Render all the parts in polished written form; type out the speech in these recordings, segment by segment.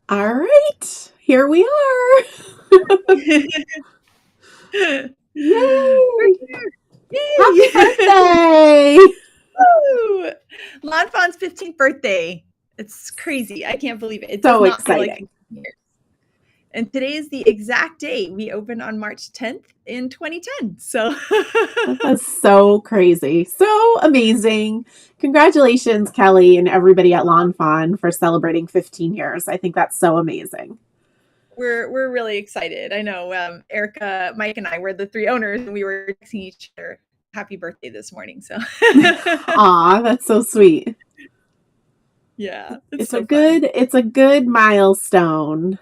All right, here we are. We're Yay! here. Happy Yay! birthday! Woo! Lawnfawn's 15th birthday. It's crazy. I can't believe it. It does So not feel like exciting. 15 years. And today is the exact day we opened on March 10th in 2010. So That's so crazy. So amazing. Congratulations, Kelly, and everybody at Lawn Fawn for celebrating 15 years. I think that's so amazing. we're really excited. I know Erica, Mike, and I were the three owners, and we were texting each other happy birthday this morning. So Aw, that's so sweet. yeah, it's It's a so fun. good milestone.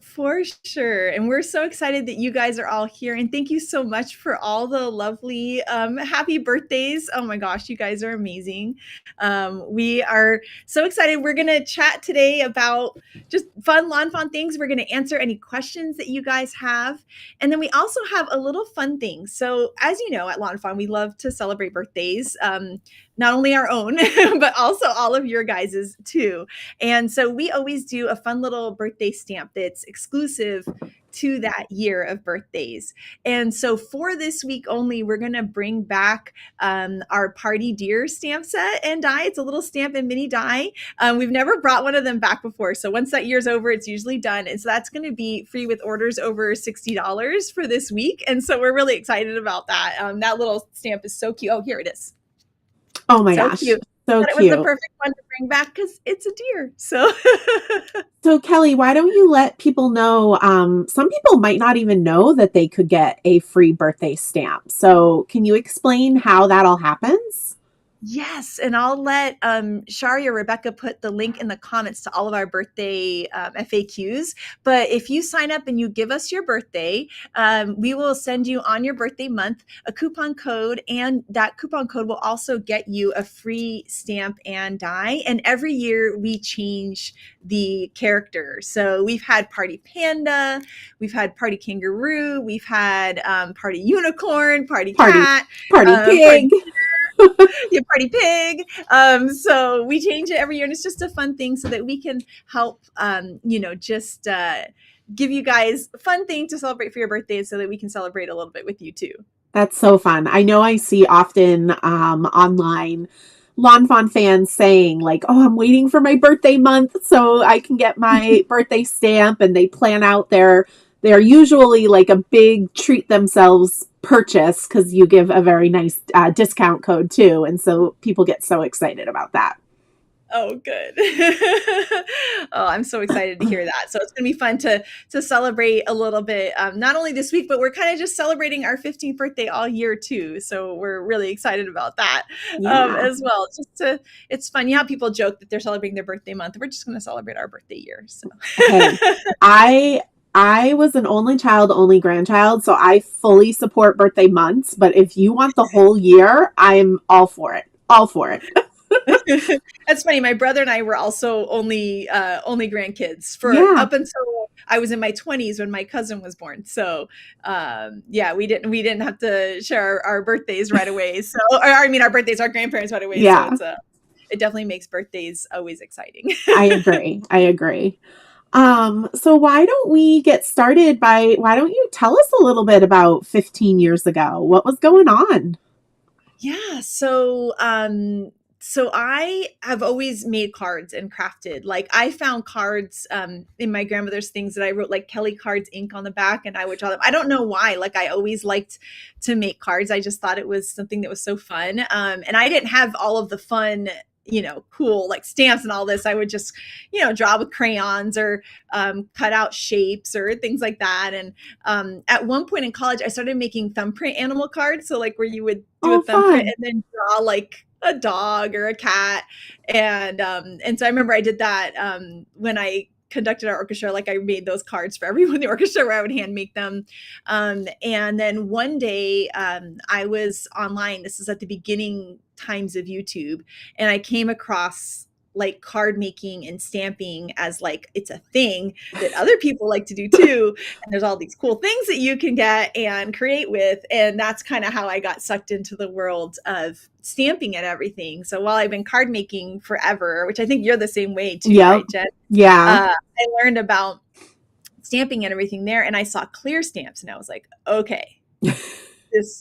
For sure. And we're so excited that you guys are all here. And thank you so much for all the lovely happy birthdays. Oh my gosh, you guys are amazing. We are so excited. We're going to chat today about just fun, lawn fawn things. We're going to answer any questions that you guys have. And then we also have a little fun thing. So, as you know, at Lawn Fawn, we love to celebrate birthdays. Not only our own, but also all of your guys's too. And so we always do a fun little birthday stamp that's exclusive to that year of birthdays. And so for this week only, we're going to bring back our party deer stamp set and die. It's a little stamp and mini die. We've never brought one of them back before. So once that year's over, it's usually done. And so that's going to be free with orders over $60 for this week. And so we're really excited about that. That little stamp is so cute. Oh, here it is. Oh my So gosh, cute. so But it was the cute. perfect one to bring back because it's a deer. So So, Kelly, why don't you let people know? Some people might not even know that they could get a free birthday stamp. So, can you explain how that all happens? yes, and I'll let Shari or Rebecca put the link in the comments to all of our birthday FAQs. But if you sign up and you give us your birthday, we will send you on your birthday month a coupon code, and that coupon code will also get you a free stamp and die. And every year we change the character. So we've had Party Panda, we've had Party Kangaroo, we've had Party Unicorn, Party Party, Cat, party Party pig. yeah, Party Pig. So we change it every year, and it's just a fun thing so that we can help, just give you guys a fun thing to celebrate for your birthday, so that we can celebrate a little bit with you too. That's so fun. I know I see often online Lawn Fawn fans saying, like, oh, I'm waiting for my birthday month so I can get my birthday stamp. And they plan out they're usually like a big treat themselves purchase because you give a very nice discount code too. And so people get so excited about that. Oh, good. Oh, I'm so excited to hear that. So it's going to be fun to celebrate a little bit. Not only this week, but we're kind of just celebrating our 15th birthday all year too. So we're really excited about that Yeah. as well. It's fun. Yeah, people joke that they're celebrating their birthday month. We're just going to celebrate our birthday year. So Hey, I I was an only child, only grandchild, so I fully support birthday months, but if you want the whole year, I'm all for it. All for it. that's funny. My brother and I were also only grandkids for Yeah. up until I was in my 20s when my cousin was born. So yeah, we didn't have to share our birthdays right away. So or, I mean our birthdays, our grandparents right away. So Yeah. it definitely makes birthdays always exciting. I agree. I agree. So why don't we get started by why don't you tell us a little bit about 15 years ago? What was going on? Yeah, so I have always made cards and crafted. Like I found cards in my grandmother's things that I wrote like Kelly Cards ink on the back, and I would draw them. I don't know why. Like I always liked to make cards. I just thought it was something that was so fun. And I didn't have all of the fun, cool like stamps and all this. I would just, draw with crayons or cut out shapes or things like that. And at one point in college, I started making thumbprint animal cards. So like where you would do a Oh, thumbprint fun. and then draw like a dog or a cat. And so I remember I did that when I conducted our orchestra. Like I made those cards for everyone in the orchestra where I would hand make them. And then one day I was online. This is at the beginning times of YouTube, and I came across like card making and stamping as like it's a thing that other people like to do too. And there's all these cool things that you can get and create with. And that's kind of how I got sucked into the world of stamping and everything. So while I've been card making forever, which I think you're the same way too, Yep. right, Jen? Yeah. I learned about stamping and everything there. And I saw clear stamps and I was like, okay.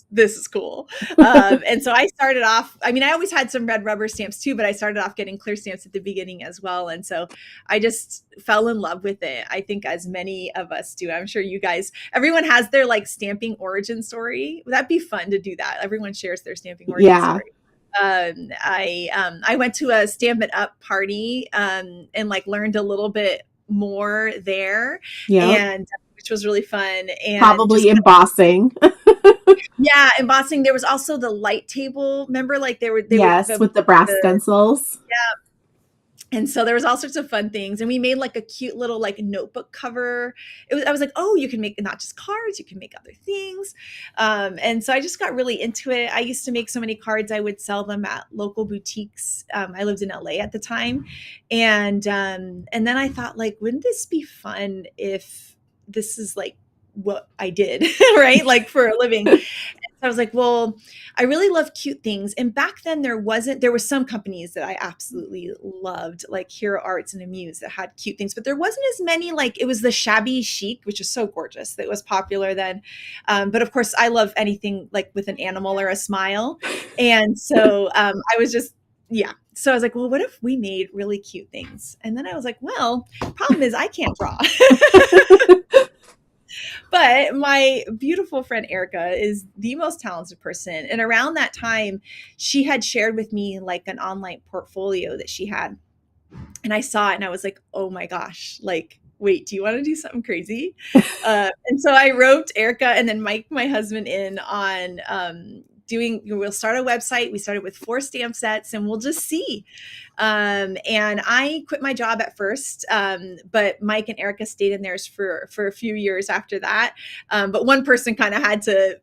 This is cool. And so I started off, I mean, I always had some red rubber stamps too, but I started off getting clear stamps at the beginning as well. And so I just fell in love with it. I think as many of us do. I'm sure you guys, everyone has their like stamping origin story. That'd be fun to do that. Everyone shares their stamping origin story. I went to a Stamp It Up party and like learned a little bit more there. And which was really fun. And probably embossing. Yeah, embossing. There was also the light table. Remember, like they were with the brass stencils. Yeah. And so there was all sorts of fun things. And we made like a cute little like notebook cover. I was like, oh, you can make not just cards, you can make other things. And so I just got really into it. I used to make so many cards. I would sell them at local boutiques. I lived in LA at the time. And then I thought, like, wouldn't this be fun if this is like what I did, right? Like for a living. And so I was like, well, I really love cute things. And back then there were some companies that I absolutely loved, like Hero Arts and Amuse, that had cute things, but there wasn't as many. Like it was the shabby chic, which is so gorgeous, that was popular then. But of course I love anything like with an animal or a smile. And so I was just, so I was like, well, what if we made really cute things? And then I was like, well, problem is I can't draw. But my beautiful friend Erica is the most talented person. And around that time, she had shared with me like an online portfolio that she had. And I saw it and I was like, oh my gosh, like, wait, do you want to do something crazy? And so I roped Erica and then Mike, my husband, in on we'll start a website. We started with 4 stamp sets and we'll just see. And I quit my job at first, but Mike and Erica stayed in theirs for a few years after that. But one person kind of had to,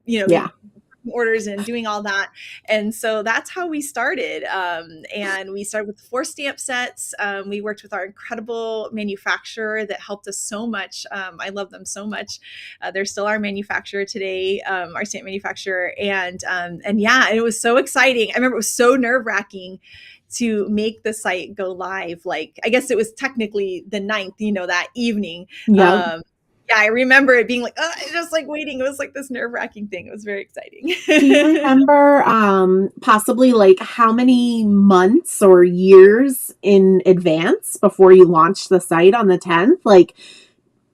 orders and doing all that. And so that's how we started. And we started with 4 stamp sets. We worked with our incredible manufacturer that helped us so much. I love them so much. They're still our manufacturer today, our stamp manufacturer. And it was so exciting. I remember it was so nerve-wracking to make the site go live. Like, I guess it was technically the 9th, that evening. I remember it being like, just like waiting. It was like this nerve-wracking thing. It was very exciting. Do you remember possibly like how many months or years in advance before you launched the site on the 10th? Like,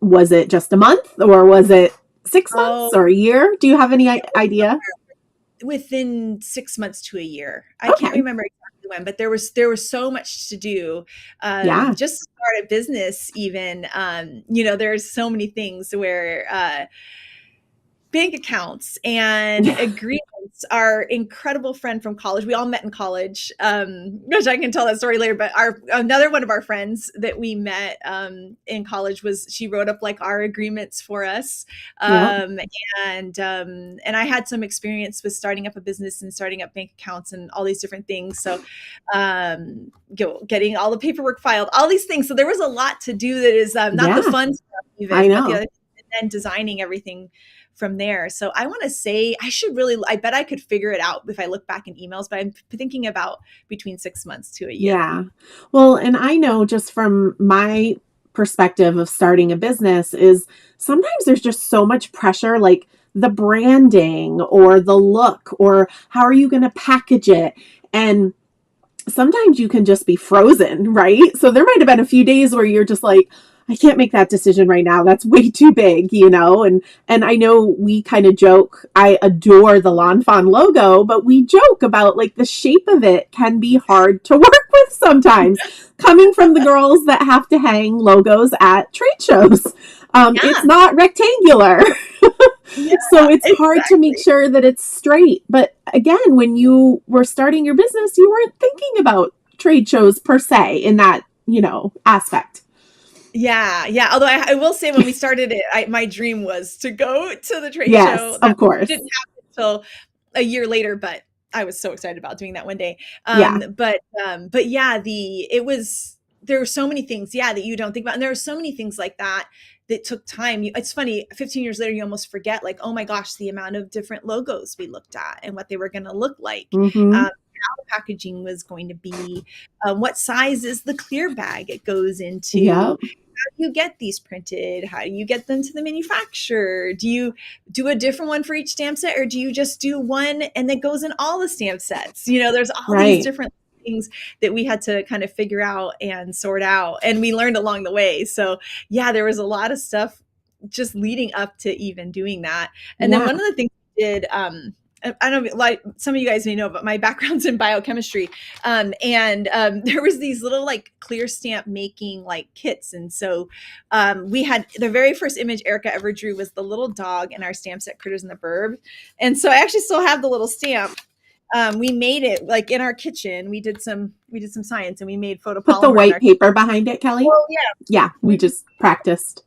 was it just a month or was it 6 months or a year? Do you have any idea? Within 6 months to a year. I can't remember exactly when, but there was so much to do. Just to start a business even, there's so many things where bank accounts and agreements. Our incredible friend from college, we all met in college, which I can tell that story later, but another one of our friends that we met in college she wrote up like our agreements for us. And I had some experience with starting up a business and starting up bank accounts and all these different things. So getting all the paperwork filed, all these things. So there was a lot to do that is not the fun stuff even. I know. And then designing everything from there. So I want to say I bet I could figure it out if I look back in emails, but I'm thinking about between 6 months to a year. Yeah. Well, and I know just from my perspective of starting a business is sometimes there's just so much pressure, like the branding or the look or how are you going to package it? And sometimes you can just be frozen, right? So there might have been a few days where you're just like, I can't make that decision right now. That's way too big, And I know we kind of joke, I adore the lawnfawn logo, but we joke about like the shape of it can be hard to work with sometimes, coming from the girls that have to hang logos at trade shows. It's not rectangular. So it's hard to make sure that it's straight. But again, when you were starting your business, you weren't thinking about trade shows per se in that, aspect. Yeah. Although I will say when we started it, my dream was to go to the trade show. Yes, of course. It didn't happen until a year later, but I was so excited about doing that one day. Yeah. But yeah, there were so many things, yeah, that you don't think about. And there are so many things like that that took time. It's funny, 15 years later, you almost forget, like, oh my gosh, the amount of different logos we looked at and what they were going to look like. Mm-hmm. How the packaging was going to be, what size is the clear bag it goes into. Yep. How do you get these printed? How do you get them to the manufacturer? Do you do a different one for each stamp set, or do you just do one and that goes in all the stamp sets? There's all these different things that we had to kind of figure out and sort out, and we learned along the way. So yeah, there was a lot of stuff just leading up to even doing that. And then one of the things we did, I don't know, like some of you guys may know, but my background's in biochemistry. There was these little like clear stamp making like kits. And so we had the very first image Erica ever drew was the little dog in our stamp set Critters in the Burb. And so I actually still have the little stamp. We made it like in our kitchen. We did some science and we made photopolymer. Put the white paper behind it, Kelly? Oh yeah. Yeah, we just practiced.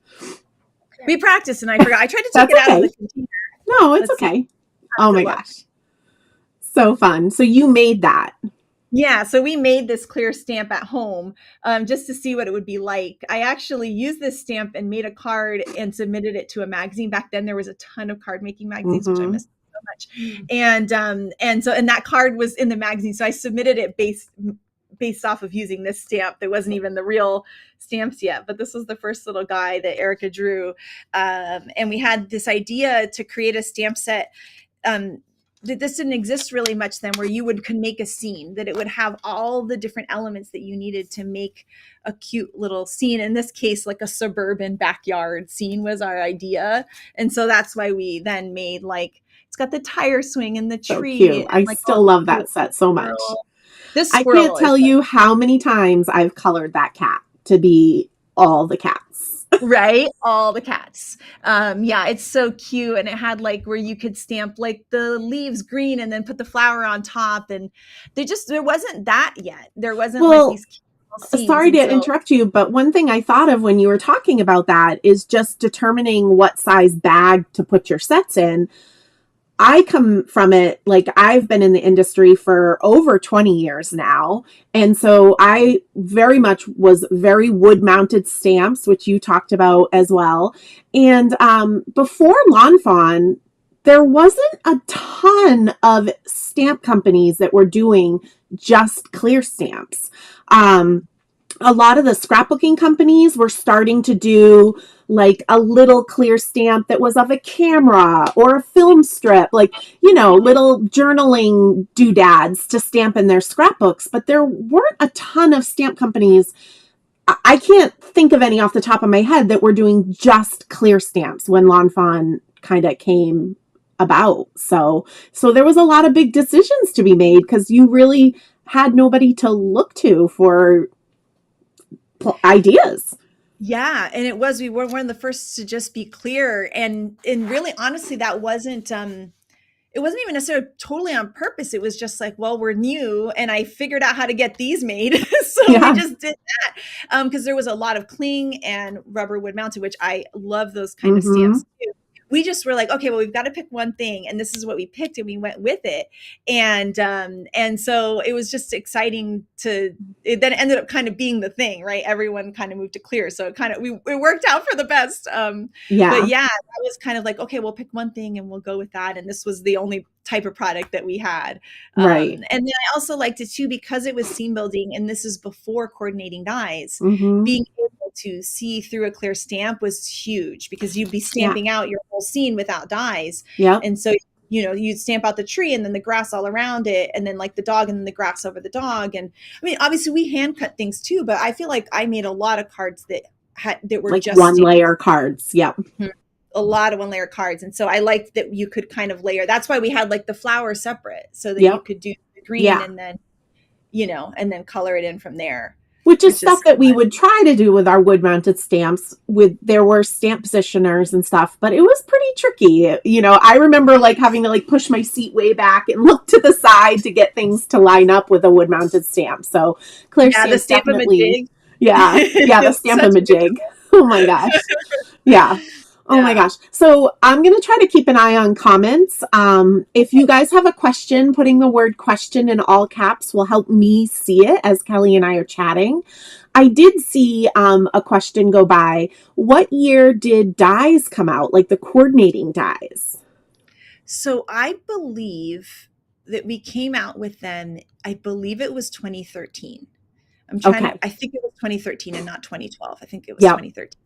We practiced and I forgot. I tried to take it out of the container. No, it's okay. Oh my gosh. So fun. So you made that. Yeah. So we made this clear stamp at home just to see what it would be like. I actually used this stamp and made a card and submitted it to a magazine. Back then there was a ton of card making magazines, which I missed so much. And that card was in the magazine. So I submitted it based off of using this stamp. There wasn't even the real stamps yet, but this was the first little guy that Erica drew. And we had this idea to create a stamp set this didn't exist really much then, where you could make a scene, that it would have all the different elements that you needed to make a cute little scene. In this case, like a suburban backyard scene was our idea. And so that's why we then made like, it's got the tire swing and the tree. So cute. I like, still love that set so much. I can't tell you how many times I've colored that cat to be all the cats. Right? All the cats. Yeah, it's so cute. And it had like where you could stamp like the leaves green and then put the flower on top. And there wasn't that yet. There wasn't like these scenes. Sorry to interrupt you, but one thing I thought of when you were talking about that is just determining what size bag to put your sets in. I come from it, like I've been in the industry for over 20 years now. And so I very much was very wood mounted stamps, which you talked about as well. And before lawnfawn, there wasn't a ton of stamp companies that were doing just clear stamps. A lot of the scrapbooking companies were starting to do like a little clear stamp that was of a camera or a film strip, like, little journaling doodads to stamp in their scrapbooks. But there weren't a ton of stamp companies. I can't think of any off the top of my head that were doing just clear stamps when lawnfawn kind of came about. So there was a lot of big decisions to be made because you really had nobody to look to for ideas. Yeah, and we were one of the first to just be clear, and really honestly that wasn't it wasn't even necessarily totally on purpose. It was just like, well, we're new and I figured out how to get these made. So we just did that because there was a lot of cling and rubber wood mounted, which I love those kind of stamps too. We just were like, okay, well, we've got to pick one thing, and this is what we picked, and we went with it. And so it was just exciting it then ended up kind of being the thing, right? Everyone kind of moved to clear. So it worked out for the best. But yeah, that was kind of like, okay, we'll pick one thing and we'll go with that. And this was the only type of product that we had. Right. And then I also liked it too, because it was scene building, and this is before coordinating dyes, being able to see through a clear stamp was huge, because you'd be stamping out your whole scene without dyes. Yeah. And so, you'd stamp out the tree and then the grass all around it, and then like the dog and then the grass over the dog. And I mean, obviously we hand cut things too, but I feel like I made a lot of cards that were like just one layer cards. Yep. A lot of one layer cards. And so I liked that you could kind of layer. That's why we had like the flower separate, so that you could do the green and then, and then color it in from there. Which is stuff that we would try to do with our wood mounted stamps. There were stamp positioners and stuff, but it was pretty tricky. I remember like having to like push my seat way back and look to the side to get things to line up with a wood mounted stamp. So clear stamps, the stamp definitely. of a jig. The stamp of a jig. Oh my gosh. Yeah. Oh my gosh. So I'm going to try to keep an eye on comments. If you guys have a question, putting the word question in all caps will help me see it as Kelly and I are chatting. I did see a question go by. What year did dyes come out, like the coordinating dyes? So I believe that we came out with them, I believe it was 2013. Okay. I think it was 2013 and not 2012. I think it was Yep. 2013.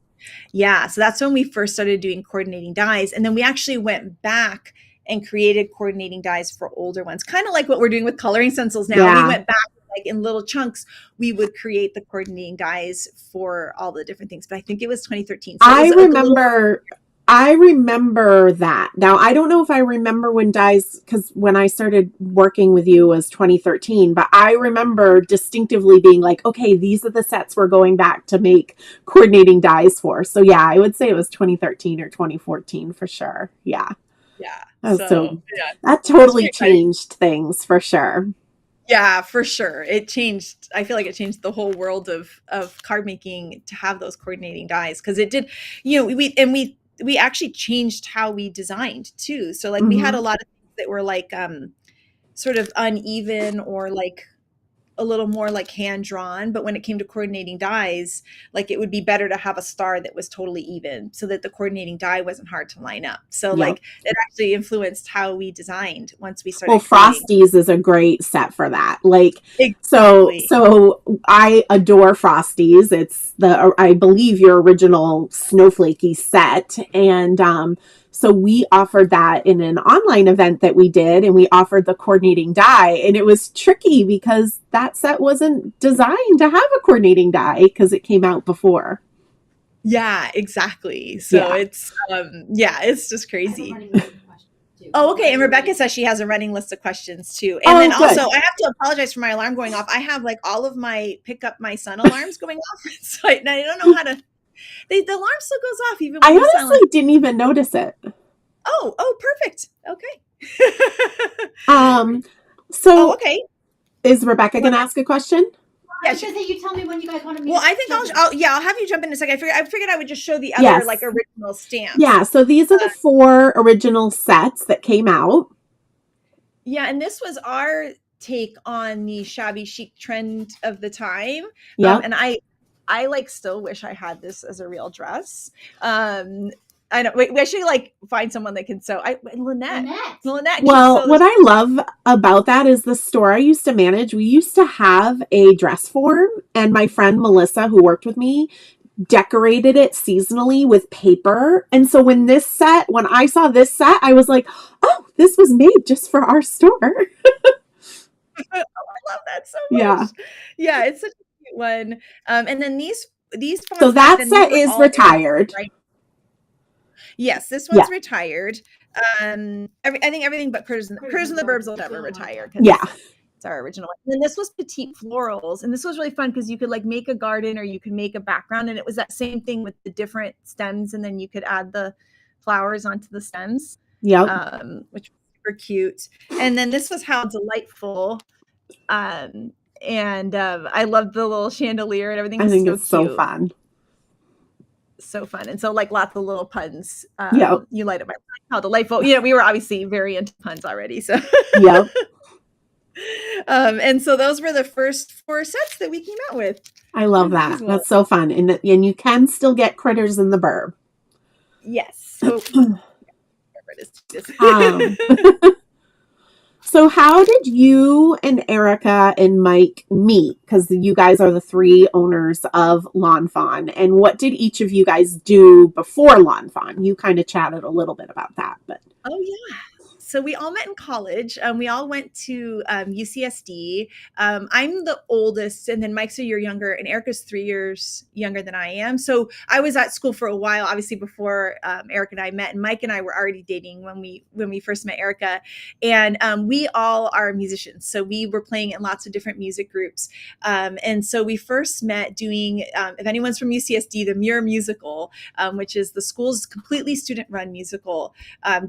Yeah. So that's when we first started doing coordinating dyes. And then we actually went back and created coordinating dyes for older ones, kind of like what we're doing with coloring stencils now. Yeah. We went back like in little chunks, we would create the coordinating dyes for all the different things. But I think it was 2013. So I remember that. Now, I don't know if I remember when dyes, because when I started working with you was 2013, but I remember distinctively being like, okay, these are the sets we're going back to make coordinating dyes for. So yeah, I would say it was 2013 or 2014 for sure. Yeah. Yeah. So that totally changed things for sure. Yeah, for sure. It changed. I feel like it changed the whole world of card making to have those coordinating dyes, because it did, we actually changed how we designed too. So like we had a lot of things that were like sort of uneven or like a little more like hand drawn, but when it came to coordinating dyes, like it would be better to have a star that was totally even so that the coordinating dye wasn't hard to line up. So like it actually influenced how we designed once we started. Well, Frosties is a great set for that. Like, exactly. so I adore Frosties. It's I believe your original snowflakey set. And, so we offered that in an online event that we did, and we offered the coordinating dye, and it was tricky because that set wasn't designed to have a coordinating dye because it came out before. Yeah, exactly. So it's just crazy. Oh, okay. And Rebecca says she has a running list of questions too. And then also I have to apologize for my alarm going off. I have like all of my pick up my son alarms going off. So I don't know how to, the alarm still goes off even when I honestly didn't even notice it. Oh, perfect. Okay. So okay. Is Rebecca going to ask a question? Yeah, I should say you tell me when you guys want to meet. Well, I think I'll have you jump in a second. I figured I would just show the other like original stamps. Yeah, so these are the 4 original sets that came out. Yeah, and this was our take on the shabby chic trend of the time. Yeah. And I like still wish I had this as a real dress. I know. We should like find someone that can sew. Lynette. Well, what I love about that is the store I used to manage. We used to have a dress form, and my friend Melissa, who worked with me, decorated it seasonally with paper. And so when I saw this set, I was like, oh, this was made just for our store. Oh, I love that so much. Yeah, it's such a cute one. And then these fonts. So that set is retired. Right? Yes, this one's retired. I think everything but Critters and the Burbs will never retire. It's our original one. And then this was Petite Florals, and this was really fun because you could like make a garden or you could make a background, and it was that same thing with the different stems, and then you could add the flowers onto the stems. Yeah, which was super cute. And then this was How Delightful. And I loved the little chandelier and everything. I think it's so fun. So fun. And so like lots of little puns. You light up my mind. How delightful. We were obviously very into puns already. So and so those were the first 4 sets that we came out with. I love that. That's so fun. And you can still get Critters in the Burb. Yes. So So how did you and Erica and Mike meet? Because you guys are the 3 owners of lawnfawn. And what did each of you guys do before lawnfawn? You kind of chatted a little bit about that. But oh, yeah. So we all met in college. We all went to UCSD. I'm the oldest, and then Mike's a year younger, and Erica's 3 years younger than I am. So I was at school for a while, obviously before Erica and I met. And Mike and I were already dating when we first met Erica. And we all are musicians, so we were playing in lots of different music groups. And so we first met doing, if anyone's from UCSD, the Muir Musical, which is the school's completely student-run musical,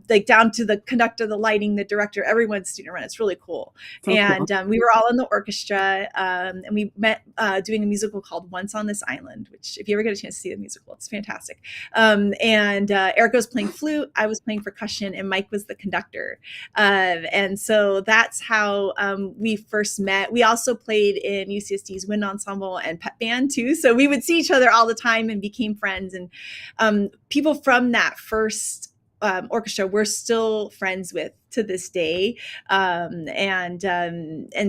like down to the conductor, the the lighting, the director, everyone's student run. It's really cool. So And cool. we were all in the orchestra, and we met doing a musical called Once on This Island, which if you ever get a chance to see the musical, it's fantastic. And Erica was playing flute, I was playing percussion, and Mike was the conductor. And so that's how we first met. We also played in UCSD's wind ensemble and pep band too. So we would see each other all the time and became friends. And people from that first orchestra we're still friends with to this day. And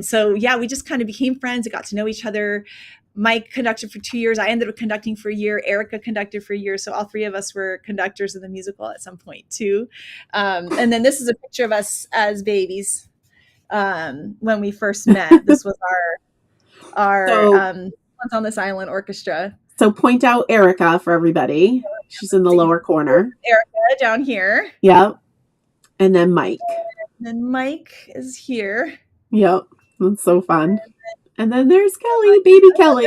so, yeah, we just kind of became friends and got to know each other. Mike conducted for 2 years. I ended up conducting for a year. Erica conducted for a year. So all three of us were conductors of the musical at some point too. And then this is a picture of us as babies when we first met. This was our Once on This Island orchestra. So point out Erica for everybody. She's in the lower corner. Erica down here. Yep. And then Mike. And then Mike is here. Yep. That's so fun. And then there's Kelly, baby Kelly.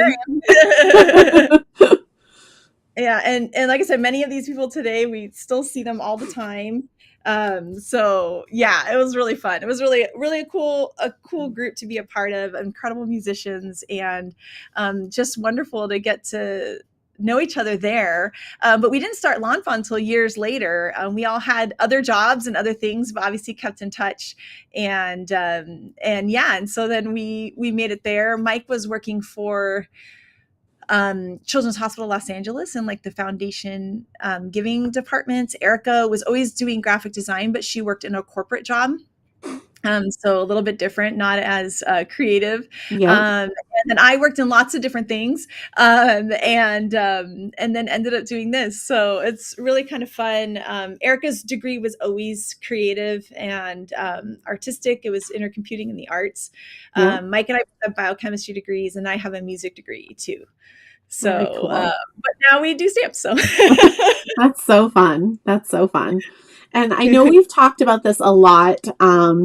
Yeah, and like I said, many of these people today, we still see them all the time. So yeah, it was really fun. It was really a cool group to be a part of, incredible musicians, and just wonderful to get to know each other there. But we didn't start lawnfawn until years later. We all had other jobs and other things, but obviously kept in touch. And so then we made it there. Mike was working for Children's Hospital Los Angeles in like the foundation giving departments. Erica was always doing graphic design, but she worked in a corporate job. So a little bit different, not as creative. Yeah. And then I worked in lots of different things, and then ended up doing this. So it's really kind of fun. Erica's degree was always creative and artistic. It was intercomputing in the arts. Yeah. Mike and I have biochemistry degrees, and I have a music degree too. So, cool. But now we do stamps. So that's so fun. That's so fun. And I know we've talked about this a lot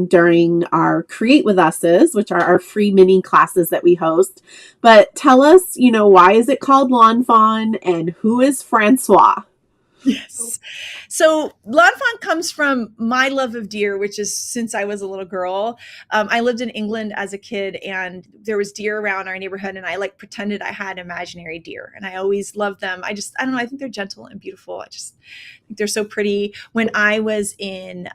during our Create With Us's, which are our free mini classes that we host. But tell us, why is it called lawnfawn, and who is Francois? Yes. So lawnfawn comes from my love of deer, which is since I was a little girl. I lived in England as a kid, and there was deer around our neighborhood, and I pretended I had imaginary deer, and I always loved them. I don't know. I think they're gentle and beautiful. I just think they're so pretty. When I was in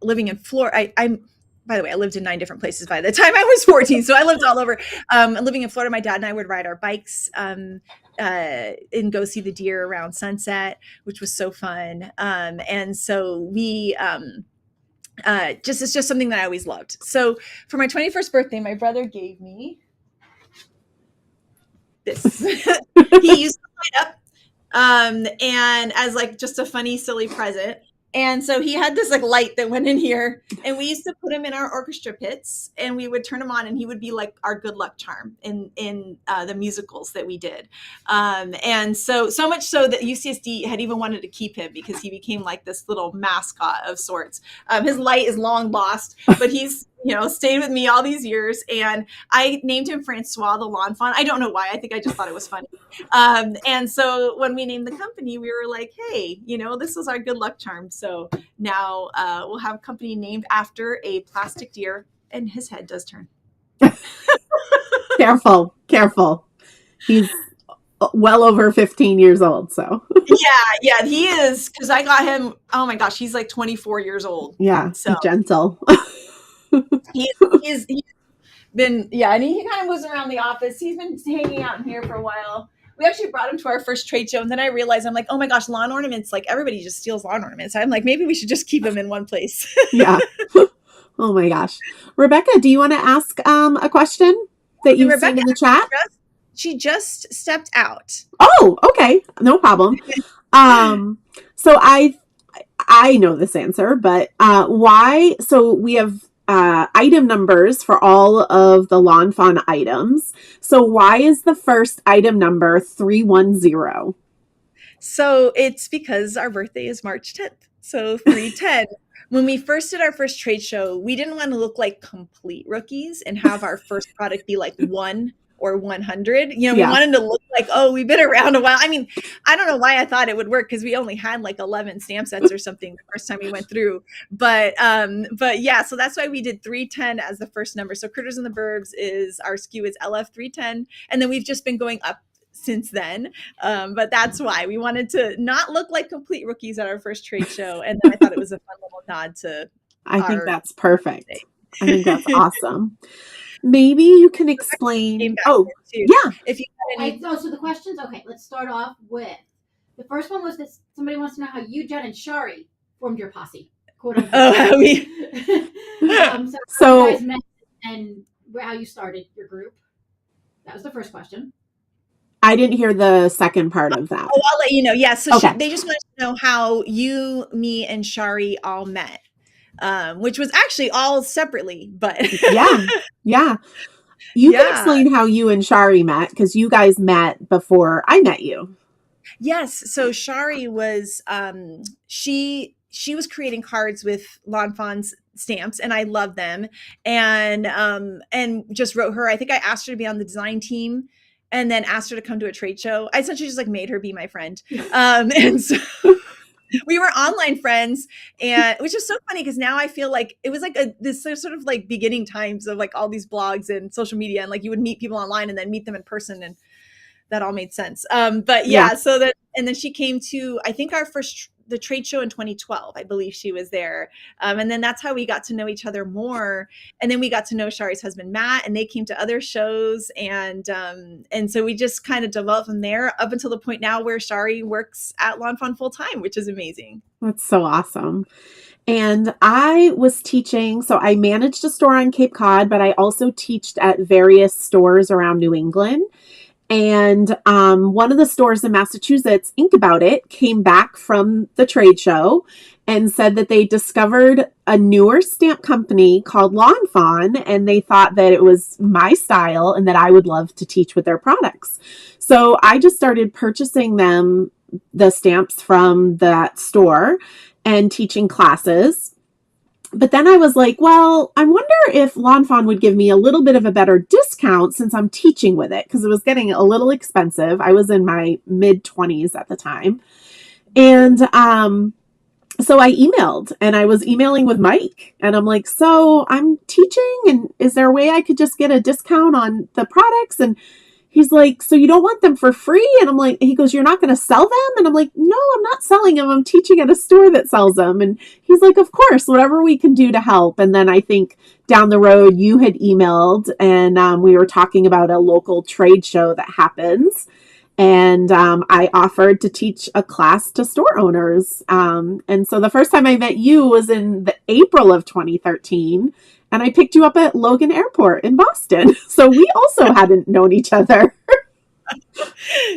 living in Florida, by the way, I lived in 9 different places by the time I was 14. So I lived all over. Living in Florida, my dad and I would ride our bikes and go see the deer around sunset, which was so fun. And so we it's just something that I always loved. So for my 21st birthday, my brother gave me this. He used to light up and as just a funny, silly present. And so he had this light that went in here, and we used to put him in our orchestra pits, and we would turn him on, and he would be our good luck charm in the musicals that we did. And so much so that UCSD had even wanted to keep him because he became this little mascot of sorts. His light is long lost, but he's stayed with me all these years, and I named him Francois the lawnfawn. I don't know why. I think I just thought it was funny. And so when we named the company, we were like, hey, this was our good luck charm. So now we'll have a company named after a plastic deer, and his head does turn. Careful. He's well over 15 years old. So yeah, he is. Cause I got him. Oh my gosh. He's 24 years old. Yeah. So gentle. He's been, and he kind of moves around the office. He's been hanging out in here for a while. We actually brought him to our first trade show, and then I realized, I'm oh my gosh, lawn ornaments, everybody just steals lawn ornaments. I'm maybe we should just keep them in one place. Yeah. Oh my gosh. Rebecca, do you want to ask a question that you've seen in the chat? She just stepped out. Oh, okay. No problem. So I know this answer, but why? So we have item numbers for all of the lawnfawn items. So why is the first item number 310? So it's because our birthday is March 10th. So 310. When we first did our first trade show, we didn't want to look like complete rookies and have our first product be 1 or 100. You know, we Yeah. wanted to look like, oh, we've been around a while. I mean, I don't know why I thought it would work because we only had like 11 stamp sets or something the first time we went through. But yeah, so that's why we did 310 as the first number. So Critters in the Burbs is our SKU is LF 310, and then we've just been going up since then. But that's why we wanted to not look like complete rookies at our first trade show, and then I thought it was a fun little nod to. I think that's perfect. I think that's awesome. Maybe you can explain. Oh, yeah. If you had any... so the questions. Okay, let's start off with the first one. Was that somebody wants to know how you, Jenn, and Shari formed your posse? Quote unquote. Oh, how we. So you guys met and how you started your group. That was the first question. I didn't hear the second part of that. Oh, I'll let you know. Yeah, so okay. They just wanted to know how you, me, and Shari all met. Which was actually all separately, but yeah. You can explain how you and Shari met because you guys met before I met you. Yes. So Shari was she was creating cards with lawnfawn's stamps, and I love them, and just wrote her. I think I asked her to be on the design team, and then asked her to come to a trade show. I essentially just like made her be my friend, and so. We were online friends, and which is so funny because now I feel like it was like this sort of like beginning times of like all these blogs and social media, and like you would meet people online and then meet them in person, and that all made sense. But yeah, so that, and then she came to, I think the trade show in 2012, I believe she was there. And then that's how we got to know each other more. And then we got to know Shari's husband, Matt, and they came to other shows. And so we just kind of developed from there up until the point now where Shari works at lawnfawn full time, which is amazing. That's so awesome. And I was teaching, so I managed a store on Cape Cod, but I also taught at various stores around New England. And one of the stores in Massachusetts, Ink About It, came back from the trade show and said that they discovered a newer stamp company called Lawnfawn, and they thought that it was my style and that I would love to teach with their products. So I just started purchasing the stamps from that store and teaching classes. But then I was like, well, I wonder if Lawnfawn would give me a little bit of a better discount since I'm teaching with it, because it was getting a little expensive. I was in my mid-20s at the time. And so I emailed, and I was emailing with Mike, and I'm like, so I'm teaching, and is there a way I could just get a discount on the products? And he's like, so you don't want them for free? And I'm like, he goes, you're not going to sell them? And I'm like, no, I'm not selling them. I'm teaching at a store that sells them. And he's like, of course, whatever we can do to help. And then I think down the road you had emailed, and we were talking about a local trade show that happens. And I offered to teach a class to store owners. And so the first time I met you was in the April of 2013. And I picked you up at Logan Airport in Boston. So we also hadn't known each other.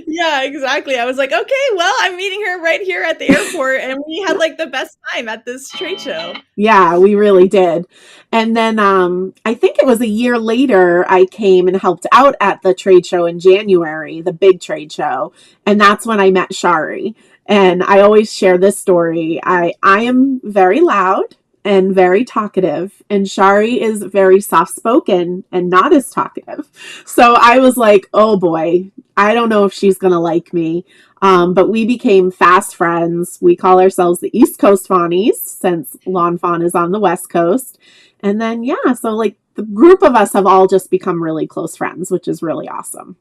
Yeah, exactly. I was like, okay, well, I'm meeting her right here at the airport. And we had like the best time at this trade show. Yeah, we really did. And then I think it was a year later, I came and helped out at the trade show in January, the big trade show. And that's when I met Shari. And I always share this story. I am very loud and very talkative, and Shari is very soft-spoken and not as talkative. So I was like, oh boy, I don't know if she's going to like me. But we became fast friends. We call ourselves the East Coast Fawnies since Lawnfawn is on the West Coast. And then, so like the group of us have all just become really close friends, which is really awesome.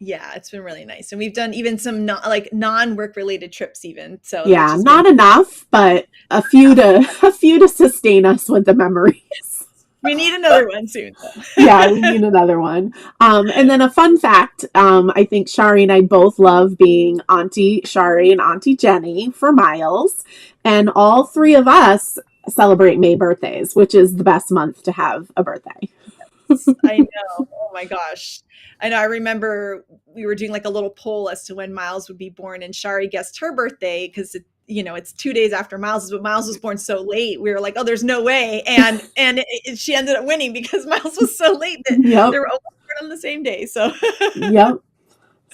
Yeah, it's been really nice. And we've done even some non-work related trips even. So yeah, not enough, but a few to sustain us with the memories. We need another one soon. Yeah, we need another one. And then a fun fact, I think Shari and I both love being Auntie Shari and Auntie Jenny for Miles. And all three of us celebrate May birthdays, which is the best month to have a birthday. I know. Oh my gosh. I know. I remember we were doing like a little poll as to when Miles would be born, and Shari guessed her birthday because it's 2 days after Miles's, but Miles was born so late. We were like, oh, there's no way. And she ended up winning because Miles was so late that they were almost born on the same day. So yep.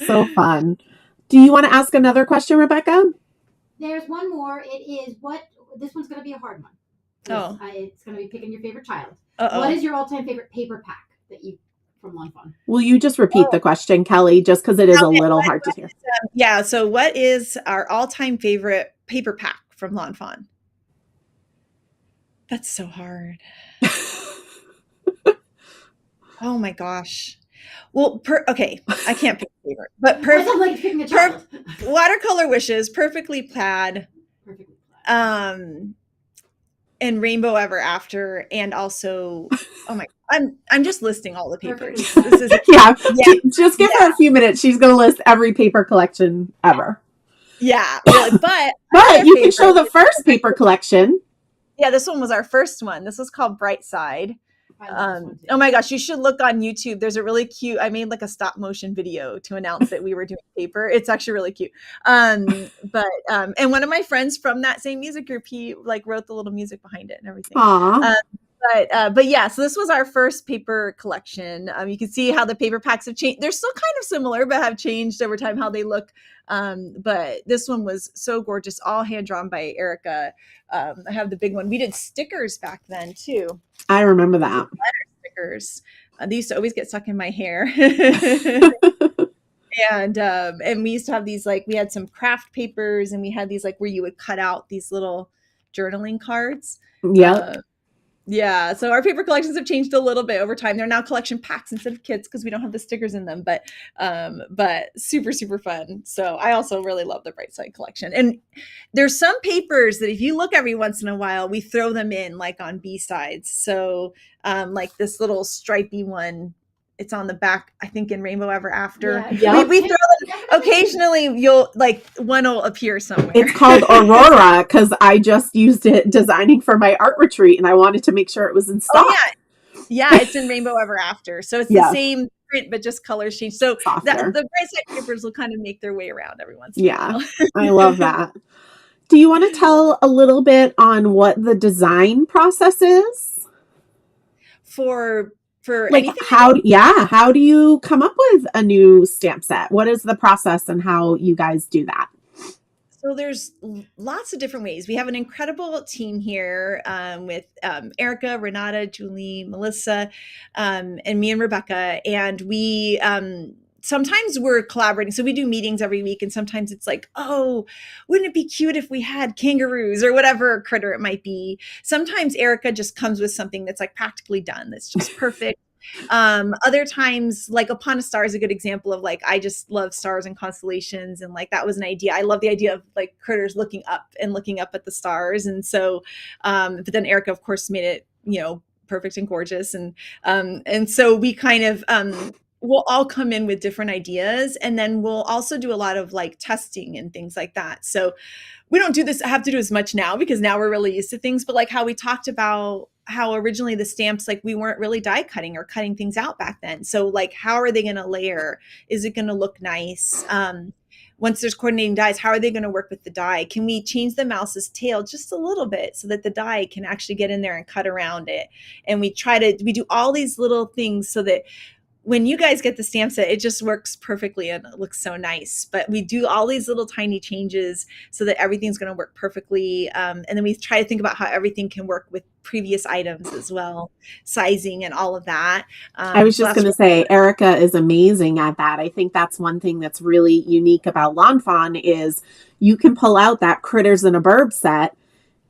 So fun. Do you want to ask another question, Rebecca? There's one more. It is this one's going to be a hard one. Oh. It's going to be picking your favorite child. Uh-oh. What is your all-time favorite paper pack from lawnfawn? Will you just repeat the question, Kelly, just because it is a little hard to hear? Yeah. So what is our all-time favorite paper pack from lawnfawn? That's so hard. Oh my gosh. Well, okay, I can't pick a favorite, but like picking a child. Watercolor Wishes, Perfectly Plaid, Perfectly plaid. and Rainbow Ever After, and also, oh my, I'm just listing all the papers. This is just give her a few minutes. She's going to list every paper collection ever. Yeah, really. But you can show the first paper collection. Yeah, this one was our first one. This was called Bright Side. Oh my gosh, you should look on YouTube. There's a really cute, I made like a stop motion video to announce that we were doing paper. It's actually really cute. And one of my friends from that same music group, he like wrote the little music behind it and everything. But yeah, so this was our first paper collection. You can see how the paper packs have changed. They're still kind of similar, but have changed over time how they look. But this one was so gorgeous, all hand drawn by Erica. I have the big one. We did stickers back then too. I remember that. Stickers. They used to always get stuck in my hair. And we used to have these, like, we had some craft papers, and we had these like where you would cut out these little journaling cards. Yeah, so our paper collections have changed a little bit over time. They're now collection packs instead of kits because we don't have the stickers in them, but super, super fun. So I also really love the Bright Side collection. And there's some papers that if you look every once in a while, we throw them in like on B-sides. So like this little stripy one, it's on the back, I think, in Rainbow Ever After. Yeah. We throw them occasionally. You'll like one will appear somewhere. It's called Aurora because I just used it designing for my art retreat, and I wanted to make sure it was in stock. Oh, yeah, it's in Rainbow Ever After, so it's the same print but just colors change. So the Bright Side papers will kind of make their way around every once in a while. I love that. Do you want to tell a little bit on what the design process is for like how do you come up with a new stamp set? What is the process and how you guys do that? So there's lots of different ways. We have an incredible team here with Erica, Renata, Julie, Melissa, and me and Rebecca. And we sometimes we're collaborating. So we do meetings every week, and sometimes it's like, oh, wouldn't it be cute if we had kangaroos or whatever critter it might be. Sometimes Erica just comes with something that's like practically done. That's just perfect. Other times, like Upon a Star is a good example of like, I just love stars and constellations. And like, that was an idea. I love the idea of like critters looking up at the stars. And so, but then Erica, of course, made it, perfect and gorgeous. And so we kind of, we'll all come in with different ideas, and then we'll also do a lot of like testing and things like that. So we don't have to do as much now because now we're really used to things, but like how we talked about how originally the stamps, like we weren't really die cutting or cutting things out back then. So like, how are they going to layer? Is it going to look nice? Once there's coordinating dies, how are they going to work with the die? Can we change the mouse's tail just a little bit so that the die can actually get in there and cut around it? And we do all these little things so that when you guys get the stamp set, it just works perfectly and it looks so nice. But we do all these little tiny changes so that everything's going to work perfectly. And then we try to think about how everything can work with previous items as well, sizing and all of that. I was just going to say, Erica is amazing at that. I think that's one thing that's really unique about lawnfawn is you can pull out that Critters and a Burb set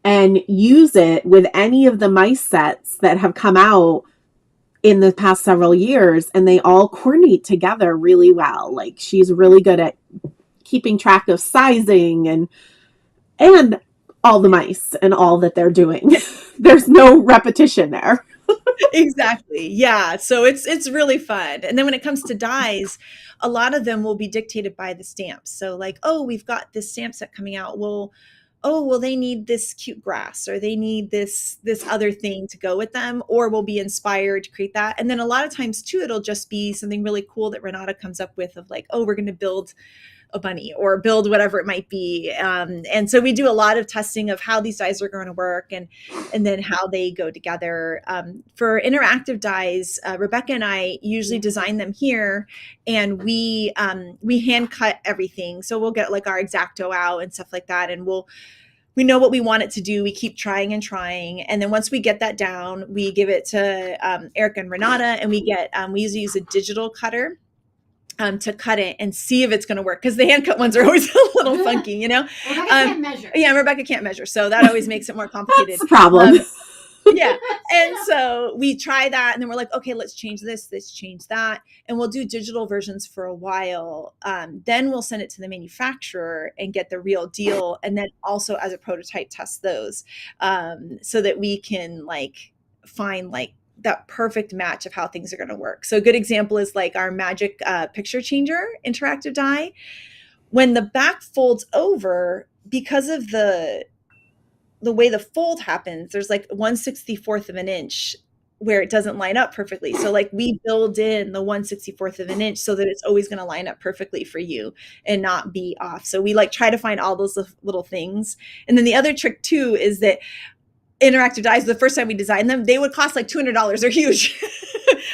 and use it with any of the mice sets that have come out in the past several years, and they all coordinate together really well. Like, she's really good at keeping track of sizing and all the mice and all that they're doing. There's no repetition there. Exactly. Yeah. So it's really fun. And then when it comes to dies, a lot of them will be dictated by the stamps. So like, oh, we've got this stamp set coming out. Well, they need this cute grass, or they need this other thing to go with them, or we'll be inspired to create that. And then a lot of times too, it'll just be something really cool that Renata comes up with of like, oh, we're going to build a bunny or build whatever it might be. And so we do a lot of testing of how these dies are going to work and then how they go together. For interactive dies, Rebecca and I usually design them here, and we hand cut everything. So we'll get like our X-Acto out and stuff like that. And we'll we know what we want it to do. We keep trying and trying. And then once we get that down, we give it to Erica and Renata, and we usually use a digital cutter to cut it and see if it's going to work. Because the hand cut ones are always a little funky, you know? Rebecca can't measure. Yeah, Rebecca can't measure. So that always makes it more complicated. That's the problem. Yeah. And so we try that, and then we're like, okay, let's change this, let's change that. And we'll do digital versions for a while. Then we'll send it to the manufacturer and get the real deal. And then also as a prototype, test those so that we can like find like that perfect match of how things are going to work. So a good example is like our Magic Picture Changer interactive die. When the back folds over, because of the way the fold happens, there's like 1/64 of an inch where it doesn't line up perfectly. So like we build in the 1/64 of an inch so that it's always going to line up perfectly for you and not be off. So we like try to find all those little things. And then the other trick too is that interactive dies, the first time we designed them, they would cost like $200. They're huge.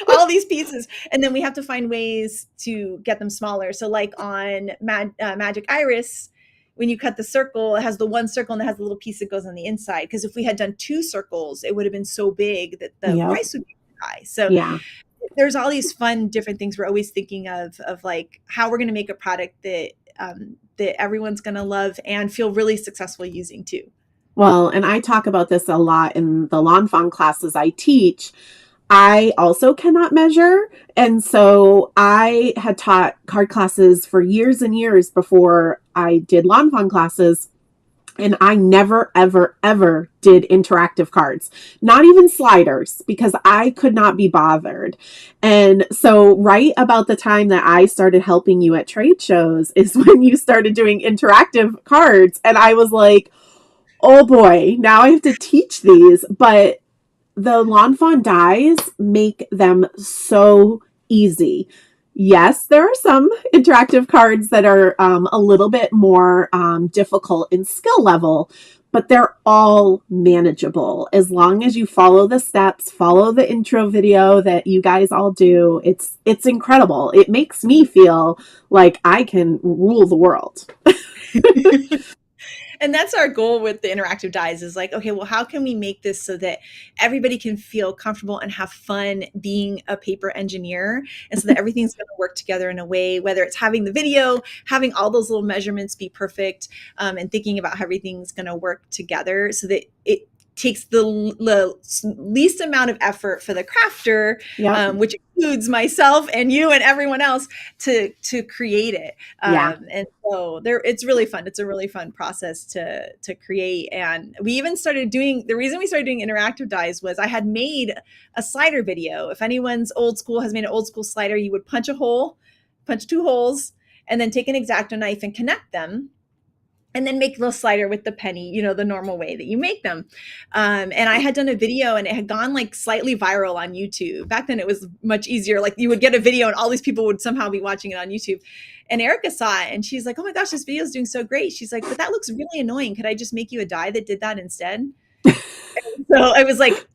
All these pieces. And then we have to find ways to get them smaller. So like on Magic Iris, when you cut the circle, it has the one circle and it has a little piece that goes on the inside. Because if we had done 2 circles, it would have been so big that the price would be high. So there's all these fun, different things we're always thinking of like how we're going to make a product that everyone's going to love and feel really successful using too. Well, and I talk about this a lot in the lawnfawn classes I teach. I also cannot measure. And so I had taught card classes for years and years before I did lawnfawn classes. And I never, ever, ever did interactive cards, not even sliders, because I could not be bothered. And so right about the time that I started helping you at trade shows is when you started doing interactive cards. And I was like, oh boy, now I have to teach these. But the lawnfawn dies make them so easy. Yes, there are some interactive cards that are a little bit more difficult in skill level, but they're all manageable as long as you follow the steps, follow the intro video that you guys all do. It's incredible. It makes me feel like I can rule the world. And that's our goal with the interactive dies is like, okay, well, how can we make this so that everybody can feel comfortable and have fun being a paper engineer, and so that everything's going to work together in a way, whether it's having the video, having all those little measurements be perfect, and thinking about how everything's going to work together so that it takes the least amount of effort for the crafter, which includes myself and you and everyone else to create it. And so it's really fun. It's a really fun process to create. And we even started doing, the reason we started doing interactive dies was I had made a slider video. If anyone's old school has made an old school slider, you would punch 2 holes and then take an X-Acto knife and connect them. And then make the slider with the penny, the normal way that you make them. And I had done a video and it had gone like slightly viral on YouTube. Back then it was much easier. Like you would get a video and all these people would somehow be watching it on YouTube. And Erica saw it and she's like, oh my gosh, this video is doing so great. She's like, but that looks really annoying. Could I just make you a die that did that instead? So I was like,